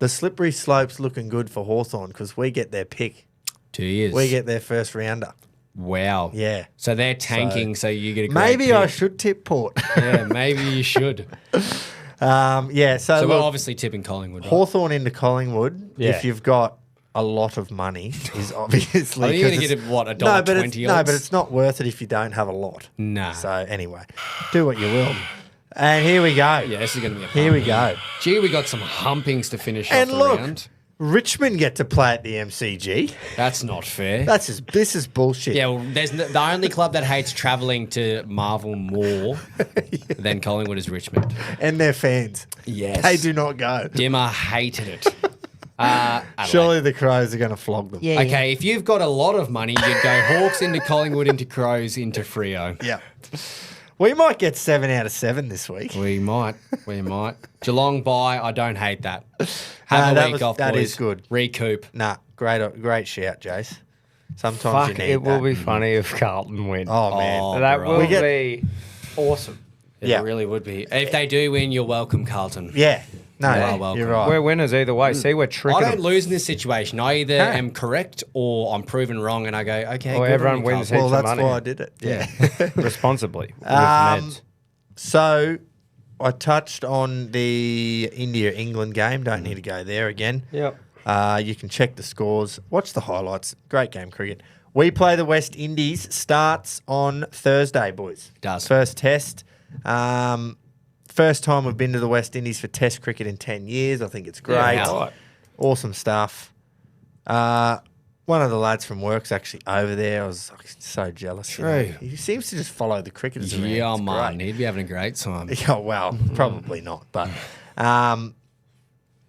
the slippery slope's looking good for Hawthorn because we get their pick. 2 years. We get their first rounder. Wow. Yeah. So they're tanking, so you get a great Maybe pick. I should tip Port. Yeah, maybe you should. Yeah. So So we're look, obviously tipping Collingwood. Right? Hawthorn into Collingwood. Yeah. If you've got a lot of money, is obviously. Are you going 'cause to it's- get a no, but $1.20 it's, no, but it's not worth it if you don't have a lot. Nah. So anyway, do what you will. And here we go. Yeah, this is going to be a Here we fun go. Gee, we got some humpings to finish And off look, the round. Richmond get to play at the MCG. That's not fair. This is bullshit. Yeah, well, the only club that hates travelling to Marvel more than Collingwood is Richmond. And their fans. Yes. They do not go. Dimmer hated it. Adelaide. Surely the Crows are going to flog them. Yeah. Okay, if you've got a lot of money, you'd go Hawks into Collingwood, into Crows, into Freo. Yeah. We might get 7 out of 7 this week. We might. Geelong bye, I don't hate that. Have a week off, that boys. is good. Recoup. Nah, great shout, Jace. Sometimes Fuck, you need it will that. be funny if Carlton win. Oh, man. Oh, that bro. will We get- be awesome. Yeah. It really would be. If they do win, you're welcome, Carlton. Yeah. No, You are welcome. you're right. We're winners either way. See, we're I tricking don't them. lose in this situation. I either Huh. am correct or I'm proven wrong, and I go, okay. Or good everyone on you, wins Carlton. well, heaps of that's money. why I did it. Yeah. responsibly with Um, meds. So I touched on the India-England game. Don't need to go there again. Yep. You can check the scores. Watch the highlights. Great game cricket. We play the West Indies. Starts on Thursday, boys. Does. First test. First time we've been to the West Indies for test cricket in 10 years. I think it's great. Yeah, right. Awesome stuff. One of the lads from work's actually over there. I was like, so jealous. you know. True. He seems to just follow the cricketers around. Yeah, It's man. great. He'd be having a great time. Yeah, well, probably not. But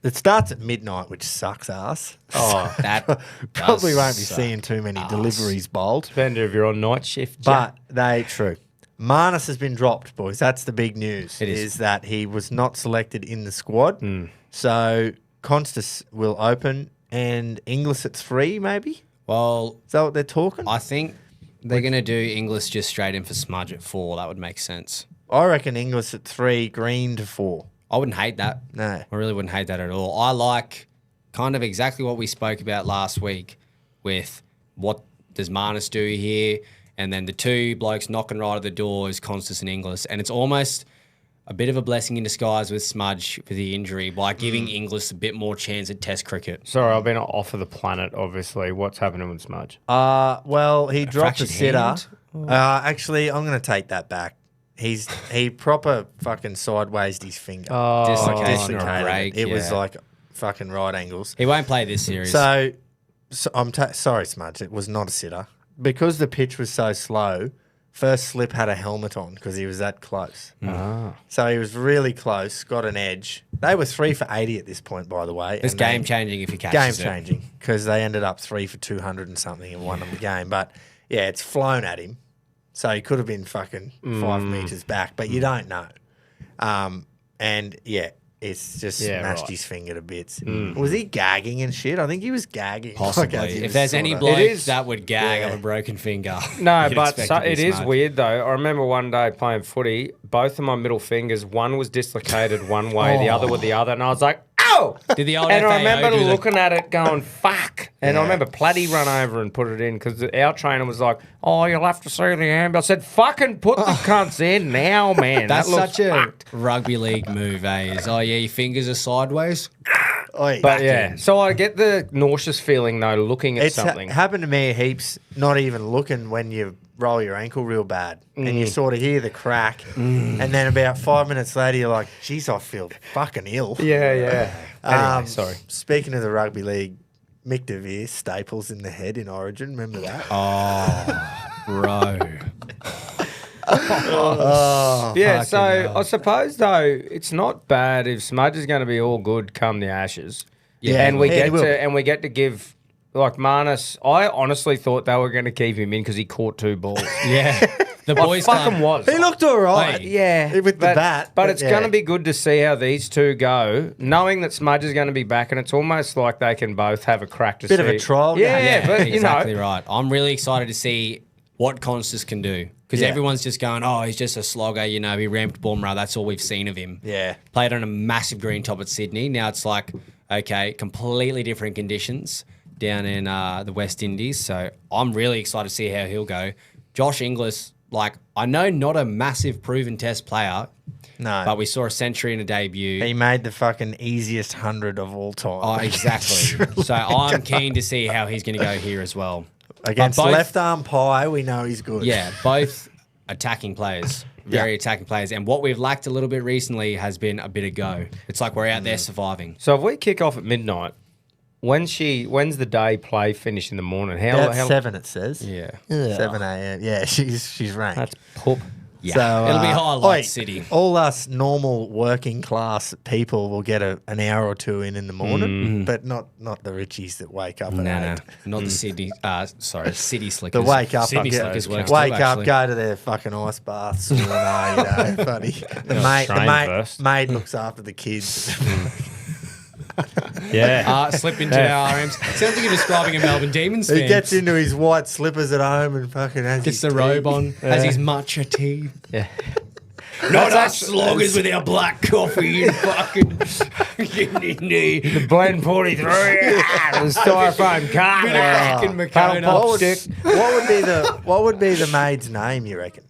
it starts at midnight, which sucks ass. Oh, that Probably does won't be suck. seeing too many deliveries bowled. Depends if you're on night shift. But true. Manus has been dropped, boys. That's the big news. It is. that he was not selected in the squad. So Constas will open and Inglis at 3, maybe? Well, Is that what they're talking? I think they're going to do Inglis just straight in for Smudge at 4. That would make sense. I reckon Inglis at 3, Green to 4. I wouldn't hate that. No. I really wouldn't hate that at all. I like kind of exactly what we spoke about last week with what does Marnus do here, and then the two blokes knocking right at the door is Constas and Inglis, and it's almost a bit of a blessing in disguise with Smudge for the injury by giving Inglis a bit more chance at Test cricket. Sorry, I've been off of the planet, obviously. What's happening with Smudge? Well, he dropped a fractured sitter. hand? Actually, I'm going to take that back. He proper fucking sideways his finger. Dislocation or a Dislocated break, it was yeah. like fucking right angles. He won't play this series. So I'm sorry, Smudge. It was not a sitter because the pitch was so slow. First slip had a helmet on because he was that close. So he was really close. Got an edge. They were 3 for 80 at this point, by the way. it's and they- game changing if he Game catches it. changing because they ended up 3 for 200 and something and won them the game. But yeah, it's flown at him. So he could have been fucking 5 meters back, but you don't know. And yeah, it's just smashed right. his finger to bits. Was he gagging and shit? I think he was gagging. Possibly. Like, as he If was there's any sorta- bloke It is- that would gag Yeah. of a broken finger. No, you'd but expect so, to be it is Smudge. weird though. I remember one day playing footy, both of my middle fingers, one was dislocated one way, the other with the other, and I was like, ow! Did the old And I FAO remember do the- looking at it going, fuck. And I Yeah. remember Platty run over and put it in because our trainer was like, oh, you'll have to see the ambulance. I said, fucking put the cunts in now, man. That's that looks such a fucked. rugby league move, eh? Is, oh, yeah, your fingers are sideways? Oi. But yeah, so I get the nauseous feeling though looking at It's something. happened to me heaps, not even looking when you roll your ankle real bad and you sort of hear the crack and then about 5 minutes later you're like, geez, I feel fucking ill. Yeah. Anyway, sorry. Speaking of the rugby league, Mick DeVere, staples in the head in Origin. Remember that? Bro. Yeah, so hell. I suppose though it's not bad if Smudge is going to be all good come the Ashes. Yeah, and we yeah, he get will. to give like Marnus, I honestly thought they were going to keep him in because he caught 2 balls. Yeah. The boys fucking was. He looked all right. Hey. Yeah, With the bat. But it's yeah. going to be good to see how these two go, knowing that Smudge is going to be back, and it's almost like they can both have a crack to Bit see. of a trial Yeah, game. but exactly you know, right. I'm really excited to see what Constas can do because Yeah. everyone's just going, oh, he's just a slogger. You know, he ramped Bumrah. That's all we've seen of him. Yeah. Played on a massive green top at Sydney. Now it's like, okay, completely different conditions down in the West Indies. So I'm really excited to see how he'll go. Josh Inglis, like, I know not a massive proven test player, No. but we saw a century in a debut. He made the fucking easiest 100 of all time. Oh, exactly. So I'm keen to see how he's going to go here as well. Against But both- left arm pie, we know he's good. Yeah, both attacking players, very attacking players. And what we've lacked a little bit recently has been a bit of go. It's like we're out there surviving. so if we kick off at midnight, when's the day play finish in the morning? About 7, it says. Yeah. 7 a.m. Yeah, she's ranked. That's poop. Yeah. So, It'll be highlight oi, city. All us normal working class people will get an hour or two in the morning, but not the Reggies that wake up at No, 8. not the Sydney. City slickers. The wake up, Sydney get- slickers works too, wake up, actually. go to their fucking ice baths, sauna, you know, buddy. The train first. maid looks after the kids. Yeah. Slip into our RMs. Sounds like you're describing a Melbourne Demons fan. He gets into his white slippers at home and fucking has Gets his the robe tea. on, has his matcha tea. yeah. Not us sloggers with our black coffee and fucking The blend 43. The styrofoam car. Bit of fucking Paddle Makona. pop stick. What would be the maid's name, you reckon?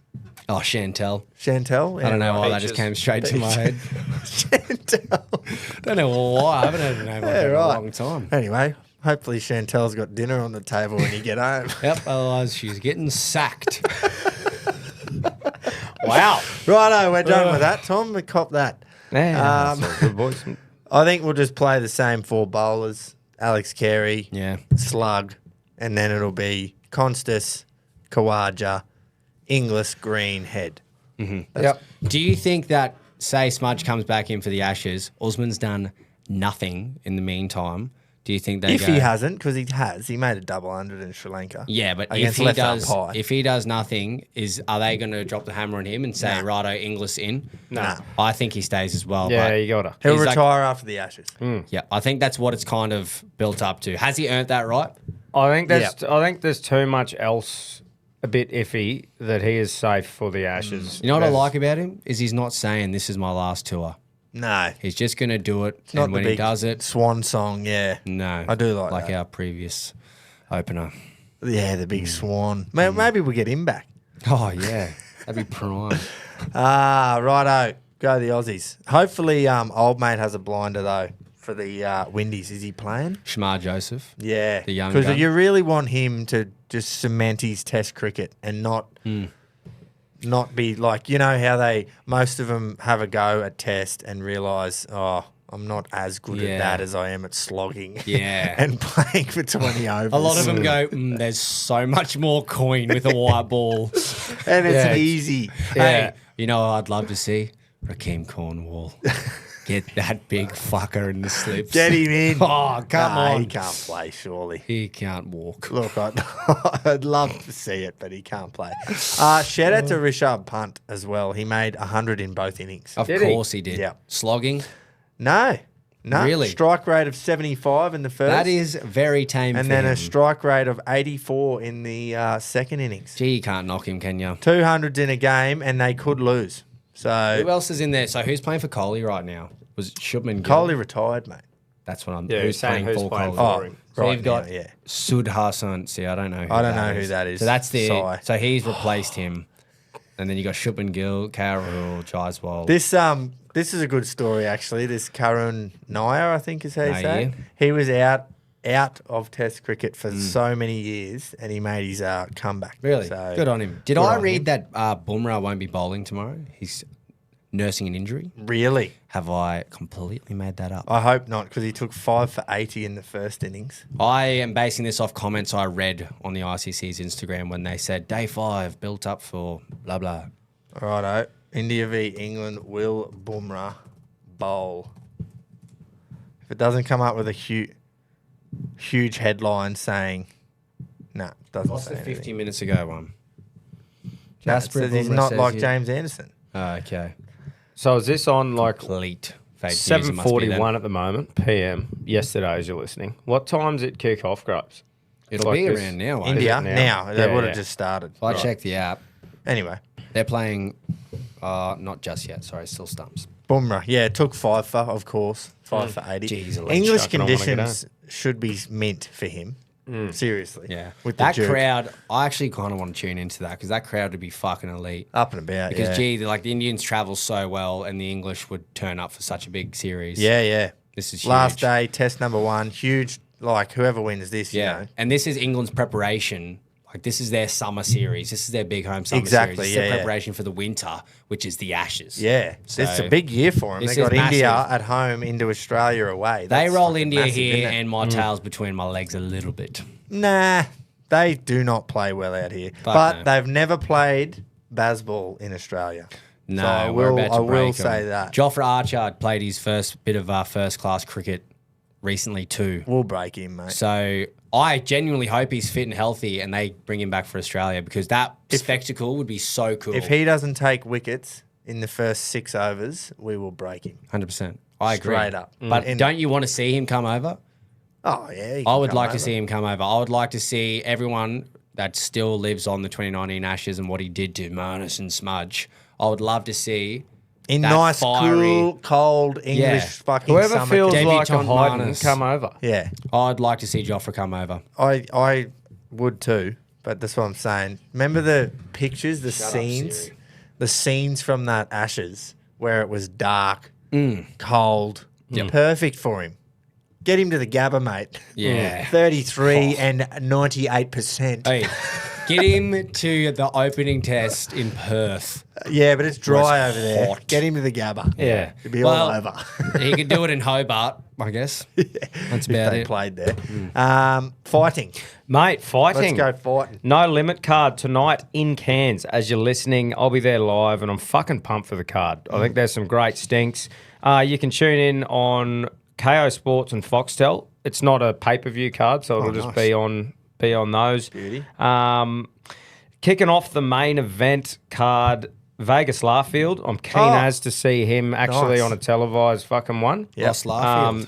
Oh, Chantel. Chantel? I don't know why that Peaches. just came straight to my head. Chantel. Don't know why. I haven't heard the name like that in a long time. Anyway, hopefully Chantel's got dinner on the table when you get home. Yep, otherwise she's getting sacked. Wow. Righto, we're done with that, Tom. We cop that. Yeah, that's all good, boys. I think we'll just play the same 4 bowlers. Alex Carey, Yeah. Slug, and then it'll be Constas, Kawaja, Inglis, Green, Head. Yep. Do you think that, say, Smudge comes back in for the Ashes, Usman's done nothing in the meantime? Do you think they If go... he hasn't, because he has. He made a double 100 in Sri Lanka. Yeah, but if against he left arm does, pie. if he does nothing, are they going to drop the hammer on him and say, Nah. righto, Inglis in? Nah. I think he stays as well. Yeah, but you gotta. He'll he's like- retire after the Ashes. yeah, I think that's what it's kind of built up to. Has he earned that right? I think there's too much else a bit iffy that he is safe for the Ashes. You know what I There's- like about him is he's not saying this is my last tour. No. He's just going to do it, Not and the when he big does it, swan song, yeah. no, I do like that. our previous opener. Yeah, the big swan. Maybe we'll get him back. Oh yeah, that'd be prime. Righto. Go the Aussies. Hopefully, old mate has a blinder, though, for the Windies. Is he playing? Shamar Joseph. Yeah. The young Because gun. you really want him to just cement his test cricket and not be like, you know how most of them have a go at test and realise, oh, I'm not as good Yeah. at that as I am at slogging. Yeah. and playing for 20 overs. A lot of them go, there's so much more coin with a white ball. And it's Yeah. easy. Hey, you know what I'd love to see? Rakeem Cornwall. Get that big fucker in the slips. Get him in. Oh, come Nah, on. He can't play, surely. He can't walk. Look, I'd love to see it, but he can't play. Shout out to Rishabh Pant as well. He made 100 in both innings. Of Did he? course he did. Yeah. Slogging. No. Really? Strike rate of 75 in the first. That is very tame And for then him. a strike rate of 84 in the second innings. Gee, you can't knock him, can you? 200s in a game, and they could lose. Who So, else is in there? So who's playing for Kohli right now? Was it Shubman Gill? Coley retired, mate. That's what I'm. Yeah, who's saying playing who's for playing Kohli? for Oh, him. So right you've got now, yeah. Sud Hassan. See, I don't know. I don't know who that is. So that's the. Sai. So he's replaced him, and then you got Shubman Gill, Carroll, Jaiswal. This is a good story, actually. This Karun Nair, I think is how you Nair. say it. He was out of Test cricket for so many years, and he made his comeback. Really So, good on him. Did good I on read him. that Bumrah won't be bowling tomorrow? He's nursing an injury. Really? Have I completely made that up? I hope not, because he took 5 for 80 in the first innings. I am basing this off comments I read on the ICC's Instagram when they said day 5 built up for blah blah. Righto. India v England. Will Bumrah bowl? If it doesn't come up with a huge headlines saying, nah, doesn't What's say the 50 anything. minutes ago one? No, it Jasper says he's Boomer not says like you- James Anderson. Oh, okay. So is this on like Complete fake news. It must be 7:41 then. at the moment, PM, yesterday as you're listening? What time's it kick off, Grubs? It'll Like be this. around now. India, now? now. They Yeah, would have yeah. just started. If I check the app, Anyway, they're playing. Not just yet. Sorry, still stumps. Bumrah. Yeah, it took 5 for, of course. 5 for 80. Jeez, a English chuck, I don't wanna get conditions should be mint for him. Seriously. Yeah, With that the juke. crowd. I actually kind of want to tune into that because that crowd would be fucking elite. Up and about, Because yeah. gee, like the Indians travel so well, and the English would turn up for such a big series. Yeah. This is Last huge. day, test number 1. Huge, like, whoever wins this, Yeah, you know. and this is England's preparation. Like this is their summer series. This is their big home summer Exactly, series. This is yeah, their yeah. preparation for the winter, which is the Ashes. Yeah. It's a So, big year for them. this They is got India massive. at home into Australia away. They That's roll fucking India massive, here, isn't it? and my tail's between my legs a little bit. Nah, they do not play well out here. Fuck But no. they've never played baseball in Australia. No, So I we're will, about to I will break say 'em. that. Jofra Archer played his first bit of first-class cricket recently too. We'll break him, mate. So I genuinely hope he's fit and healthy, and they bring him back for Australia because that spectacle would be so cool. If he doesn't take wickets in the first 6 overs, we will break him. 100%, I agree. Straight up. But And- don't you want to see him come over? Oh, yeah. he I can would come like to over. see him come over. I would like to see everyone that still lives on the 2019 Ashes and what he did to Marnus and Smudge. I would love to see In that nice, fiery- cool, cold English Yeah. fucking Whoever summer. feels Debutant like a Hayden, Marnus. come over. Yeah. I'd like to see Jofra come over. I would too, but that's what I'm saying. Remember the pictures, the Shut up, scenes? Siri. The scenes from that Ashes where it was dark, cold. Perfect for him. Get him to the Gabba, mate. Yeah. 33 and 98%. Hey, get him to the opening test in Perth. Yeah, but it's dry Was over there. hot. Get him to the Gabba. Yeah. It'll be Well, all over. He could do it in Hobart, I guess. That's if about they it. played there. Fighting. Mate, fighting. Let's go fighting. No limit card tonight in Cairns. As you're listening, I'll be there live, and I'm fucking pumped for the card. I think there's some great stinks. You can tune in on KO Sports and Foxtel. It's not a pay-per-view card, so it'll just nice. be on those. Beauty. Kicking off the main event card, Vegas Larfield. I'm keen Oh. as to see him actually Nice. on a televised fucking one. Yep. Lost Larfield.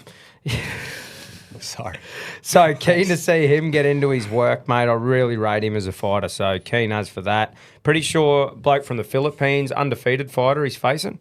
Sorry. So keen to see him get into his work, mate. I really rate him as a fighter, so keen as for that. Pretty sure bloke from the Philippines, undefeated fighter he's facing.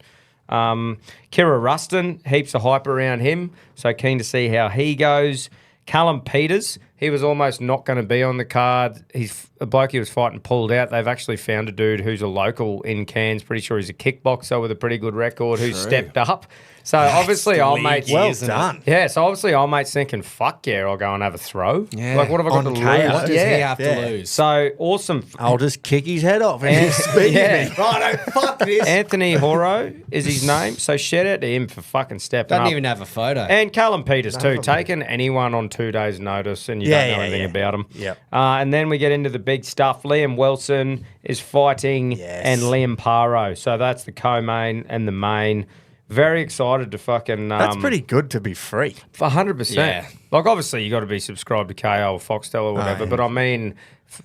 Kira Rustin, heaps of hype around him, so keen to see how he goes. Callum Peters, he was almost not going to be on the card. He's a bloke he was fighting pulled out. They've actually found a dude who's a local in Cairns. Pretty sure he's a kickboxer with a pretty good record who stepped up. So obviously our mates... Well done. Yeah, so obviously our mate's thinking, fuck yeah, I'll go and have a throw. Yeah. Like, what have I got On to KO. lose? What does he Yeah. have yeah. to lose? So awesome. I'll just kick his head off and he's speaking Yeah. me. Righto, fuck this. Anthony Horo is his name. So shout out to him for fucking stepping Doesn't up. even have a photo. And Callum Peters too, taking anyone on 2 days' notice and you Yeah, don't know yeah, anything yeah. about him. Yep. And then we get into the big stuff. Liam Wilson is fighting Yes. and Liam Paro. So that's the co-main and the main. Very excited to fucking... That's pretty good to be free. 100%. Yeah. Like, obviously, you got to be subscribed to KO or Foxtel or whatever, yeah. but I mean...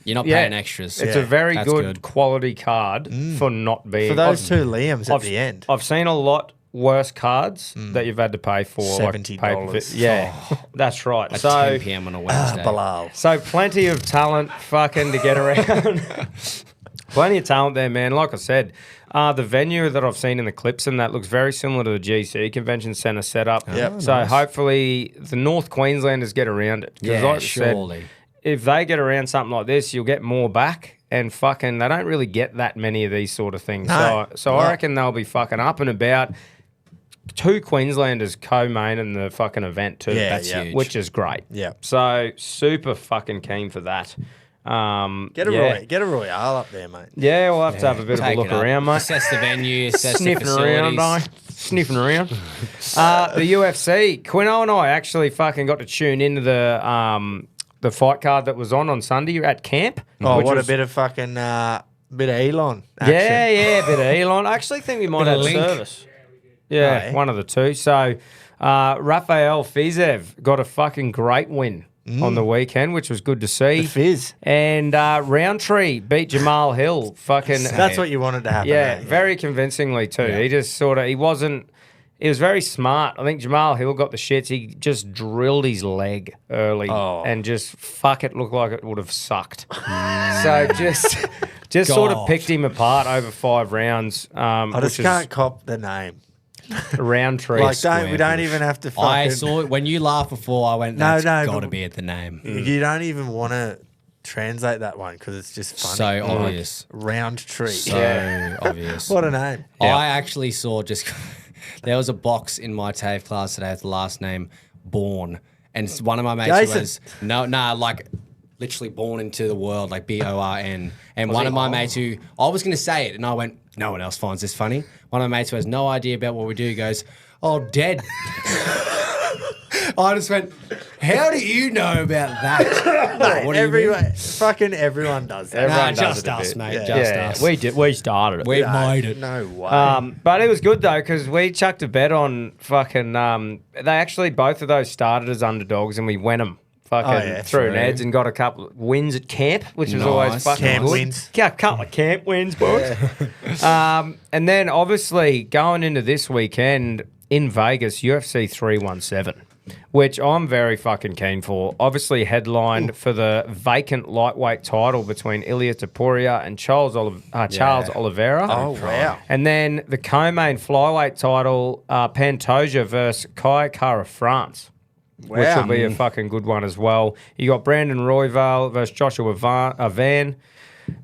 You're not yeah, paying extras. It's a very That's good quality card for not being... For those I've- two Liams at the end. I've seen a lot worse cards that you've had to pay for. $70. Like yeah, that's right. At So, 10 p.m. on a Wednesday. Bilal. so plenty of talent fucking to get around. Plenty of talent there, man. Like I said, the venue that I've seen in the clips and that looks very similar to the GC Convention Centre setup. Yep. So hopefully the North Queenslanders get around it. 'Cause Yeah, like I said, surely. if they get around something like this, you'll get more back. And fucking, they don't really get that many of these sort of things. No. So No. I reckon they'll be fucking up and about. 2 Queenslanders co-main in the fucking event too. Yeah, That's yeah. huge. Which is great. Yeah. So super fucking keen for that. Get a yeah. get a Royale up there, mate. Yeah, we'll have to have a bit of a Take look it up. around, mate. Assess the venue, assess the Sniffing facilities. around, sniffing around. The UFC. Quino and I actually fucking got to tune into the fight card that was on Sunday at camp. Oh, which what was- a bit of fucking bit of Elon action. Yeah, a bit of Elon. I actually think we might Bit have of Link. service. Yeah, Oh, yeah. one of the two. So, Rafael Fizev got a fucking great win on the weekend, which was good to see. The Fizz. And Roundtree beat Jamal Hill. Fucking That's what you wanted to happen. yeah, very convincingly too. Yeah. He just sort of he was very smart. I think Jamal Hill got the shits. He just drilled his leg early and just it looked like it would have sucked. So just sort of picked him apart over 5 rounds. I just can't cop the name. Roundtree. Like, we don't even have to fucking... I saw it when you laughed before. I went, that's got to be at the name. You don't even want to translate that one because it's just funny. So obvious. Roundtree. So obvious. What a name. I actually saw there was a box in my TAFE class today with the last name Born. And one of my mates Jason. was, like literally born into the world, like BORN. And one of my mates who, I was going to say it and I went, no one else finds this funny. One of my mates who has no idea about what we do goes, oh, dead. I just went, how do you know about that? Mate, What do you mean? fucking everyone does that. Everyone does just it a us, bit. mate. Yeah. Just Yeah, us. we started it. We made it. No way. But it was good though because we chucked a bet on fucking. They actually both of those started as underdogs and we went them fucking through true. Neds and got a couple of wins at camp, which was always Nice. fucking Camp good. wins. Yeah, a couple of camp wins, boys. And then obviously going into this weekend in Vegas, UFC 317. Which I'm very fucking keen for. Obviously headlined for the vacant lightweight title between Ilia Topuria and Charles Oliveira. Oh, wow. And then the co-main flyweight title, Pantoja versus Kai Kara France. Which will be a fucking good one as well. You got Brandon Royval versus Joshua Van.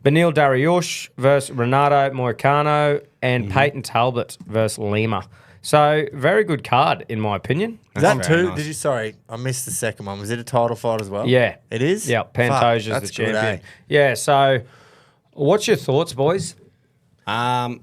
Benil Dariush versus Renato Moicano. And Peyton Talbot versus Lima. So, very good card, in my opinion. Is that That's two? very nice. Did you? Sorry, I missed the second one. Was it a title fight as well? Yeah. It is? Yeah, Fuck, Pantoja's the that's good, champion. eh? Yeah, so what's your thoughts, boys? Well,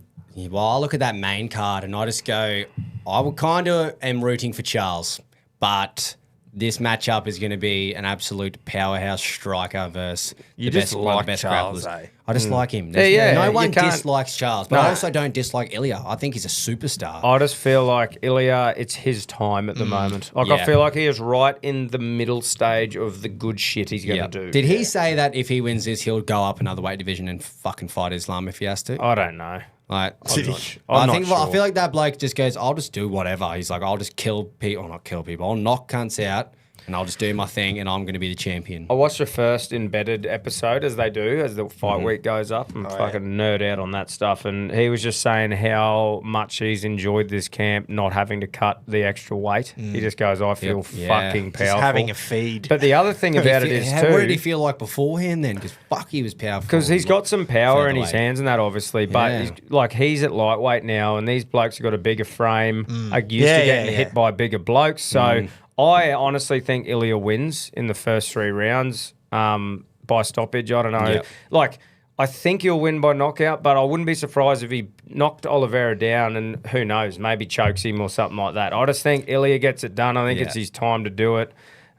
I look at that main card and I just go, I would kind of am rooting for Charles, but this matchup is going to be an absolute powerhouse striker versus You the just best, one of like the best Charles, grapplers. eh? I just like him. Yeah, no you one can't- dislikes Charles, but I also don't dislike Ilya. I think he's a superstar. I just feel like Ilya, it's his time at the moment. Like I Yeah. feel like he is right in the middle stage of the good shit he's going to do. Did he say that if he wins this, he'll go up another weight division and fucking fight Islam if he has to? I don't know. Like, Did he? I'm I not feel like that bloke just goes, I'll just do whatever. He's like, I'll just kill people, or not kill people. I'll knock cunts out, and I'll just do my thing, and I'm going to be the champion. I watched the first embedded episode as they do, as the fight week goes up and fucking nerd out on that stuff. And he was just saying how much he's enjoyed this camp, not having to cut the extra weight. He just goes, I feel fucking powerful. Just having a feed. But the other thing about it is What did he too, feel like beforehand then? Because fuck, he was powerful. because he's got some power in his featherweight. hands and that, obviously. But Yeah. he's at lightweight now, and these blokes have got a bigger frame, are used Yeah, to getting yeah, hit yeah. by bigger blokes. So I honestly think Ilya wins in the first 3 rounds by stoppage. I don't know. Yep. Like, I think he'll win by knockout, but I wouldn't be surprised if he knocked Oliveira down and who knows, maybe chokes him or something like that. I just think Ilya gets it done. I think it's his time to do it.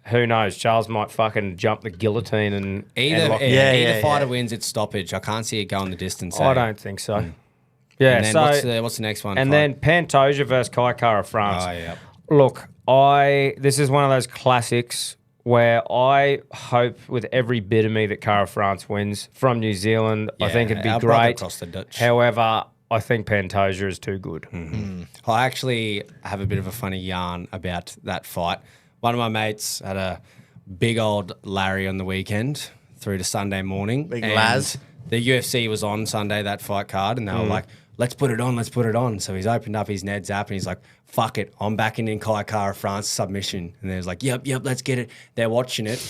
Who knows? Charles might fucking jump the guillotine and Either, lock either fighter wins at stoppage. I can't see it going the distance. I eh? don't think so. Yeah, And then so what's the next one? and then Pantoja versus Kai Kara France. Oh, yeah. Look, this is one of those classics where I hope with every bit of me that Kara France wins from New Zealand. I think it'd be our brother great. across the Dutch. However, I think Pantoja is too good. I actually have a bit of a funny yarn about that fight. One of my mates had a big old Larry on the weekend through to Sunday morning. Big and Laz. The UFC was on Sunday, that fight card, and they were like, let's put it on. So he's opened up his Neds app and he's like, fuck it, I'm backing in Kai Kara France submission. And there's like, yep, let's get it. They're watching it.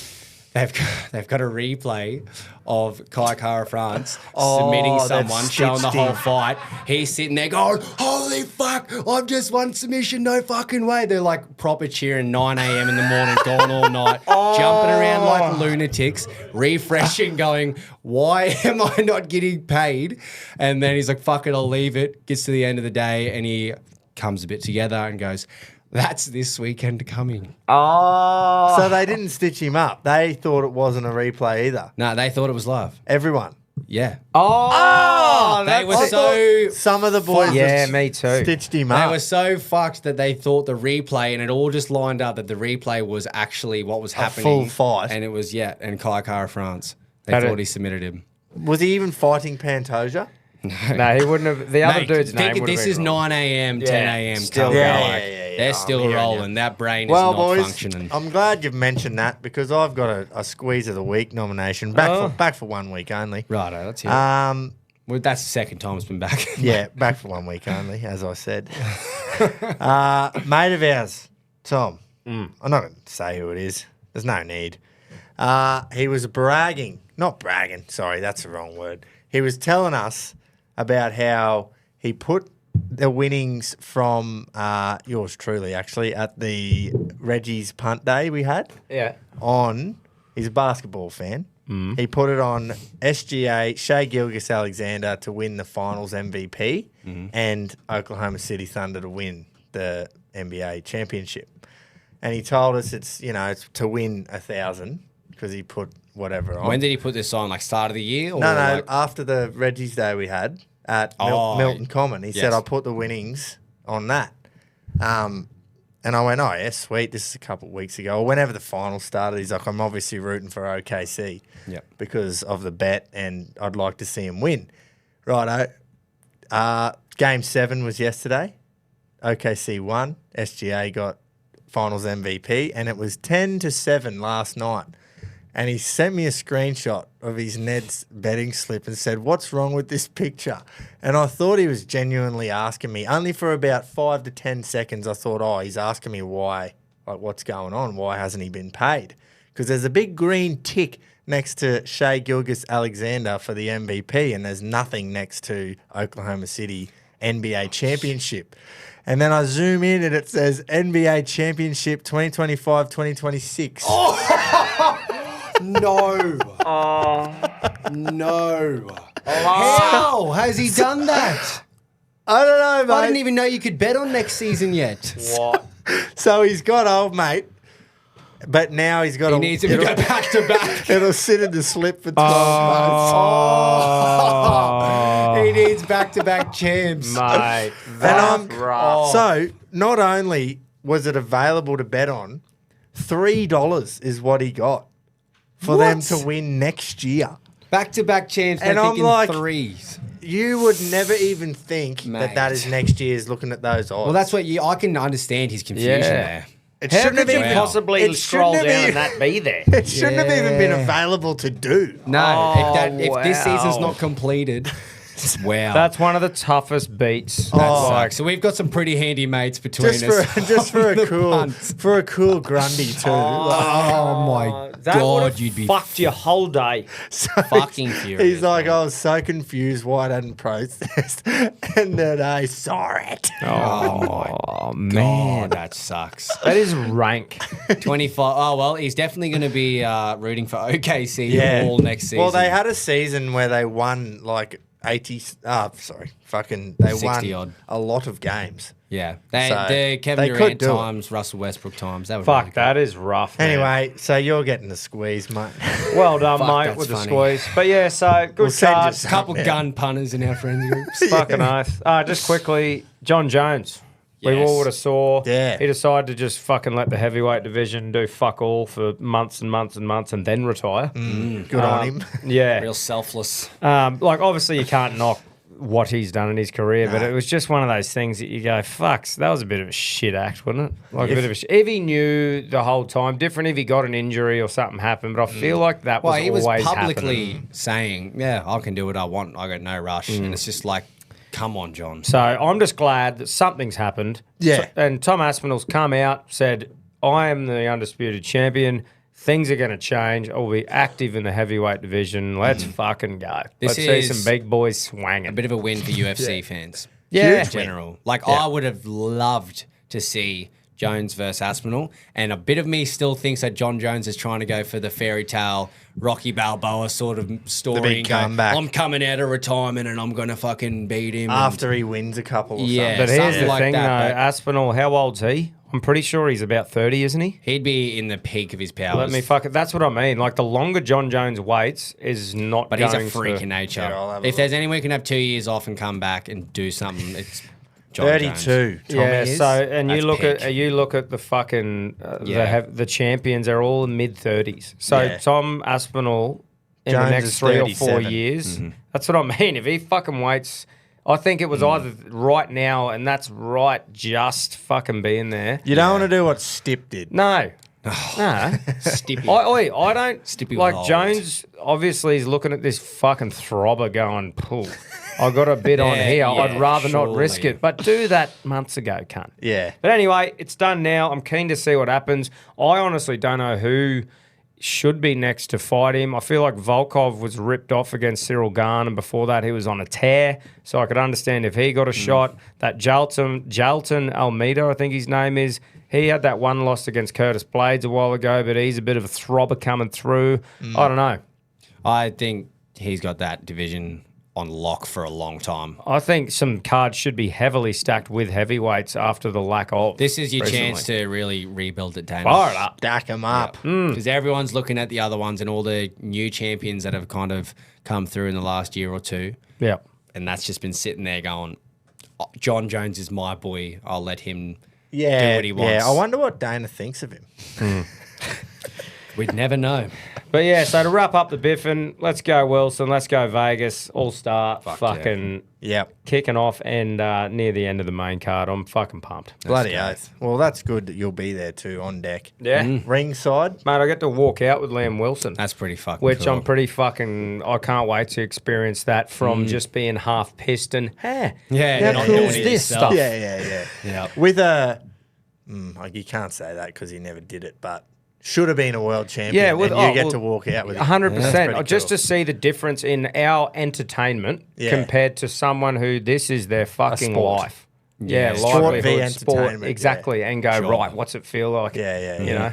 They've got a replay of Kai Kara France submitting they've someone, showing the stitched whole him. fight. He's sitting there going, holy fuck, I've just won submission, no fucking way. They're like proper cheering 9 a.m. in the morning, gone all night, jumping around like lunatics, refreshing, going, why am I not getting paid? And then he's like, fuck it, I'll leave it. Gets to the end of the day and he comes a bit together and goes, that's this weekend coming. So they didn't stitch him up. They thought it wasn't a replay either. No, they thought it was live. Everyone. Yeah. Oh, They were I so thought some of the boys Yeah, have me too. stitched him they up. were so fucked that they thought the replay, and it all just lined up that the replay was actually what was happening. full fight. And it was, and Kai Kara France. They Had thought it- he submitted him. Was he even fighting Pantoja? No, he wouldn't have. The other Mate, dude's name think would have this been is wrong. 9 a.m., Yeah, 10 a.m. still come going. on. Yeah. They're I'm still hearing rolling. you. That brain is Well, not boys, functioning. I'm glad you've mentioned that because I've got a squeeze of the week nomination back for 1 week only. Righto, that's it. Well, that's the second time it's been back. Yeah, back for 1 week only, as I said. Mate of ours, Tom. I'm not going to say who it is. There's no need. He was not bragging. Sorry, that's the wrong word. He was telling us about how he put the winnings from yours truly, actually, at the Reggies punt day we had Yeah. on. He's a basketball fan. He put it on SGA, Shea Gilgeous-Alexander to win the finals MVP and Oklahoma City Thunder to win the NBA championship. And he told us it's to win 1,000 because he put whatever on. When did he put this on? Like start of the year? Or No, like- after the Reggie's Day we had at Milton Common. He said, yes. I put the winnings on that. And I went, oh, yeah, sweet. This is a couple of weeks ago. Or whenever the final started, he's like, I'm obviously rooting for OKC because of the bet and I'd like to see him win. Righto. Game 7 was yesterday. OKC won. SGA got finals MVP and it was 10-7 last night. And he sent me a screenshot of his Ned's betting slip and said, what's wrong with this picture? And I thought he was genuinely asking me. Only for about 5 to 10 seconds, I thought, oh, he's asking me why, like what's going on? Why hasn't he been paid? Because there's a big green tick next to Shea Gilgeous-Alexander for the MVP and there's nothing next to Oklahoma City NBA championship. And then I zoom in and it says NBA championship 2025-2026. No. No. How has he done that? I don't know, mate. I didn't even know you could bet on next season yet. What? So he's got old mate, but now he's got He needs him to go back to back. It'll sit in the slip for 12 He needs back-to-back champs. Mate, months. that's And rough. So not only was it available to bet on, $3 is what he got for them What? to win next year. Back-to-back champs. And They're I'm thinking like- threes. You would never even think Mate. that is next year's looking at those odds. Well, that's what I can understand his confusion Yeah. there. it How shouldn't could have you even possibly it scroll shouldn't down have and that be there? It shouldn't have even been Yeah. available to do. No, if this season's wow. not completed, wow. That's one of the toughest beats. That Oh. sucks. So we've got some pretty handy mates between Just us. for on a the cool punts. Grundy too. Oh my That god, would've you'd be fucked your whole day. So fucking furious, He's like, man. I was so confused why I didn't protest, and then I saw it. Oh, God, that sucks. That is rank. 25. Oh well, he's definitely going to be rooting for OKC all next season. Well, they had a season where they won like 80. They 60 won odd. a lot of games. yeah, So, the Kevin they could Durant do it. times, Russell Westbrook times. That was Fuck, really good. that is rough. man. Anyway, so you're getting the squeeze, mate. Well done, Fuck, mate, that's with the funny. squeeze. But yeah, so good We'll send you card. some. Couple Yeah. gun punters in our friends groups. Fucking oath. Just quickly, John Jones. We Yes. all would have saw. Yeah. He decided to just fucking let the heavyweight division do fuck all for months and months and months and then retire. Good on him. Yeah. Real selfless. Like, obviously, you can't knock what he's done in his career, but it was just one of those things that you go, fucks, that was a bit of a shit act, wasn't it? Like a bit of a shit. If he knew the whole time, different if he got an injury or something happened, but I feel like that was Well, he was always publicly happening. saying, "Yeah, I can do what I want. I got no rush," and it's just like, come on, John. So I'm just glad that something's happened. Yeah. And Tom Aspinall's come out, said, I am the undisputed champion. Things are going to change. I'll be active in the heavyweight division. Let's fucking go. This Let's see is some big boys swanging. A bit of a win for UFC fans. Yeah. in general. Like, I would have loved to see Jones versus Aspinall, and a bit of me still thinks that John Jones is trying to go for the fairy tale Rocky Balboa sort of story. big and go, comeback. I'm coming out of retirement and I'm going to fucking beat him. After he wins a couple or Yeah. something. But here's something the like thing, that, though. but- Aspinall, how old's he? I'm pretty sure he's about 30, isn't he? He'd be in the peak of his powers. Let me fuck it. That's what I mean. Like, the longer John Jones waits is not But going he's a freak in nature. Yeah, I'll have a If there's anyone who can have 2 years off and come back and do something, it's John 32. Jones. Tommy Yeah, is. so, and That's you look at the fucking, Yeah. the champions are all in mid-30s. So Yeah. Tom Aspinall in Jones the next is 3 or 4 37. years, that's what I mean. If he fucking waits, I think it was either right now, and that's right just fucking being there. You don't want to do what Stip did. No. No. Stippy. I don't Stippy like was old. Jones. Obviously, he's looking at this fucking throbber going, "Pull, I got a bit on here. I'd rather not risk surely. it." But do that months ago, cunt. Yeah. But anyway, it's done now. I'm keen to see what happens. I honestly don't know who should be next to fight him. I feel like Volkov was ripped off against Cyril Gahn, and before that he was on a tear. So I could understand if he got a shot. That Jalton Almeida, I think his name is, he had that one loss against Curtis Blades a while ago, but he's a bit of a throbber coming through. I don't know. I think he's got that division on lock for a long time. I think some cards should be heavily stacked with heavyweights after the lack of. This is your recently. chance to really rebuild it, Dana. Fire it up. Stack them up. Because everyone's looking at the other ones and all the new champions that have kind of come through in the last year or two. Yeah. And that's just been sitting there going, "Oh, John Jones is my boy. I'll let him Yeah. do what he wants." Yeah. I wonder what Dana thinks of him. We'd never know. But yeah, so to wrap up the biffin, let's go Wilson, let's go Vegas, all-star, fucking Yep. kicking off and near the end of the main card. I'm fucking pumped. Bloody oath. Well, that's good that you'll be there too on deck. Yeah. Ringside. Mate, I get to walk out with Liam Wilson, That's pretty fucking which cool. I'm pretty fucking, I can't wait to experience that from just being half pissed and, hey, Yeah, how not cool doing is it this yourself. stuff? Yeah. Yeah. With a, like you can't say that because he never did it, but should have been a world champion. Yeah, with- and you oh, get well, to walk out with it. 100%. That's Just pretty to see the difference in our entertainment Yeah. compared to someone who this is their fucking sport. life. Yeah, Sport livelihood, v sport, entertainment, exactly, and go, Sure. right, what's it feel like? Yeah. You know?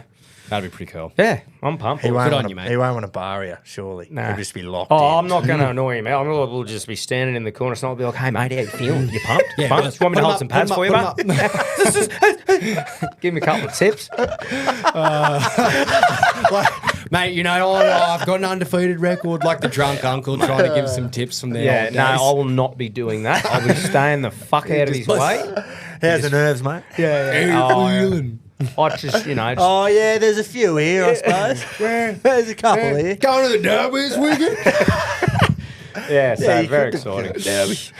That'd be pretty cool. Yeah, I'm pumped. He won't on want you, to. mate. He won't want to bar you. Surely, Nah. he'll just be locked. Oh, in. I'm not going to annoy him. We'll just be standing in the corner. It's not be like, hey, mate, how you feeling? You pumped? Yeah, pumped? You want me to hold some pads for you, mate? put 'em up. Give me a couple of tips. Mate, you know, I've got an undefeated record, like the drunk uncle trying to give some tips from their Yeah, old no, days. I will not be doing that. I'll be staying the fuck out of his way. How's the nerves, mate? I just, you know, just, Oh yeah, there's a few here, I suppose. There's a couple here. Going to the derby this weekend. yeah, so you very could have exciting.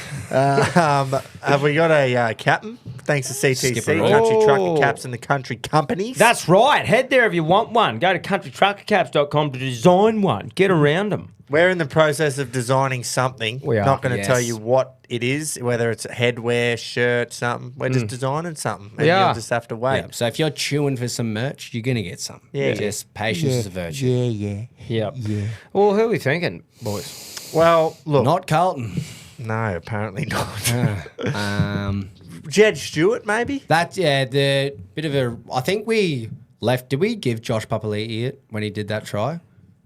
Have we got a captain? Thanks to CTC, Skipper. Country Oh. Trucker Caps and the Country Companies. That's right. Head there if you want one. Go to countrytruckercaps.com to design one. Get around them. We're in the process of designing something. We are. Not going to tell Yes. you what it is, whether it's headwear, shirt, something. We're just designing something. And We are. you'll just have to wait. Yeah, so if you're chewing for some merch, you're going to get some. Yeah. Just patience is a virtue. Yep. Yeah. Well, who are we thinking, boys? Well, look. Not Carlton. No, apparently not. Jed Jed Stewart, maybe? That, yeah, the bit of a... I think we left... Did we give Josh Papali'i it when he did that try?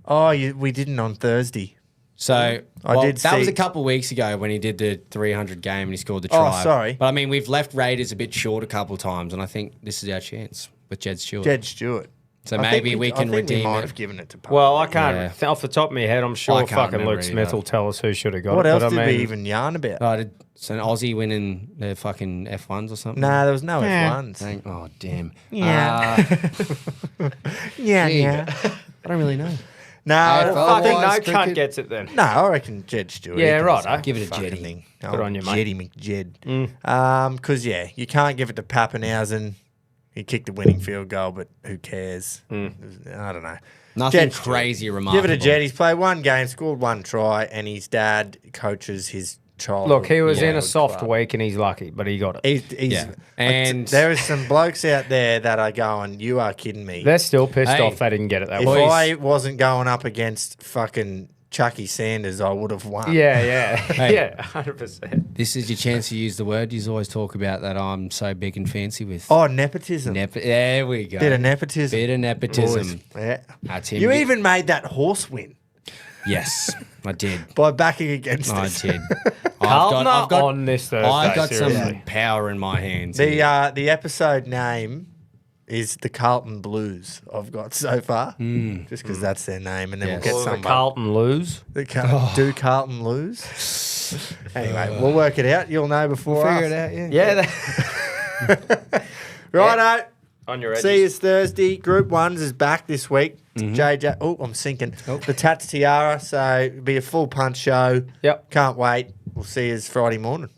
Oh, we didn't on Thursday. So did that was see- a couple of weeks ago when he did the 300 game and he scored the try. sorry. But I mean, we've left Raiders a bit short a couple of times, and I think this is our chance with Jed Stewart. Jed Stewart. So I maybe think we can I think redeem we might it. have given it to Pup. Well, I can't, Yeah. off the top of my head, I'm sure I can't fucking remember Luke Smith either. will tell us who should have got What it. else but did I we mean, even yarn about? So an Aussie winning the fucking F1s or something? Nah, there was no F1s. Oh, damn. Yeah. Yeah, Gee. yeah. I don't really know. No, AFL I think no wise, cunt cricket- gets it then. no, I reckon Jed Stewart. Yeah, he can right, say Give it a fucking Jetty. thing. Good on you, mate. Jetty McJed. Because yeah, you can't give it to Pappenhausen. He kicked the winning field goal, but who cares? I don't know. Nothing Jed Stewart. crazy remarkable. Give it to Jed. He's played one game, scored one try, and his dad coaches his child. Look, he was in a soft week and he's lucky, but he got it. He's, Yeah. And- there is some blokes out there that are going, you are kidding me. They're still pissed Hey. off they didn't get it that If way. I wasn't going up against fucking Chucky Sanders, I would have won. Yeah, Hey. yeah, 100%. This is your chance to use the word you always talk about that I'm so big and fancy with. Oh, nepotism. There we go. Bit of nepotism. Bit of nepotism. Boys. Yeah. That's him. You even made that horse win Yes, I did. by backing against I us. did. Carlton are on this Thursday, I've got seriously. some power in my hands. here. The episode name is the Carlton Blues. I've got so far, just because that's their name, and then we'll get Or the some. Carlton lose. Do Carlton lose? Anyway, we'll work it out. You'll know before us. Figure it out, Yeah. Righto. On your edges. See you Thursday. Group 1s is back this week. JJ. Oh, I'm sinking. The Tats Tiara. So it'll be a full punch show. Yep. Can't wait. We'll see you Friday morning.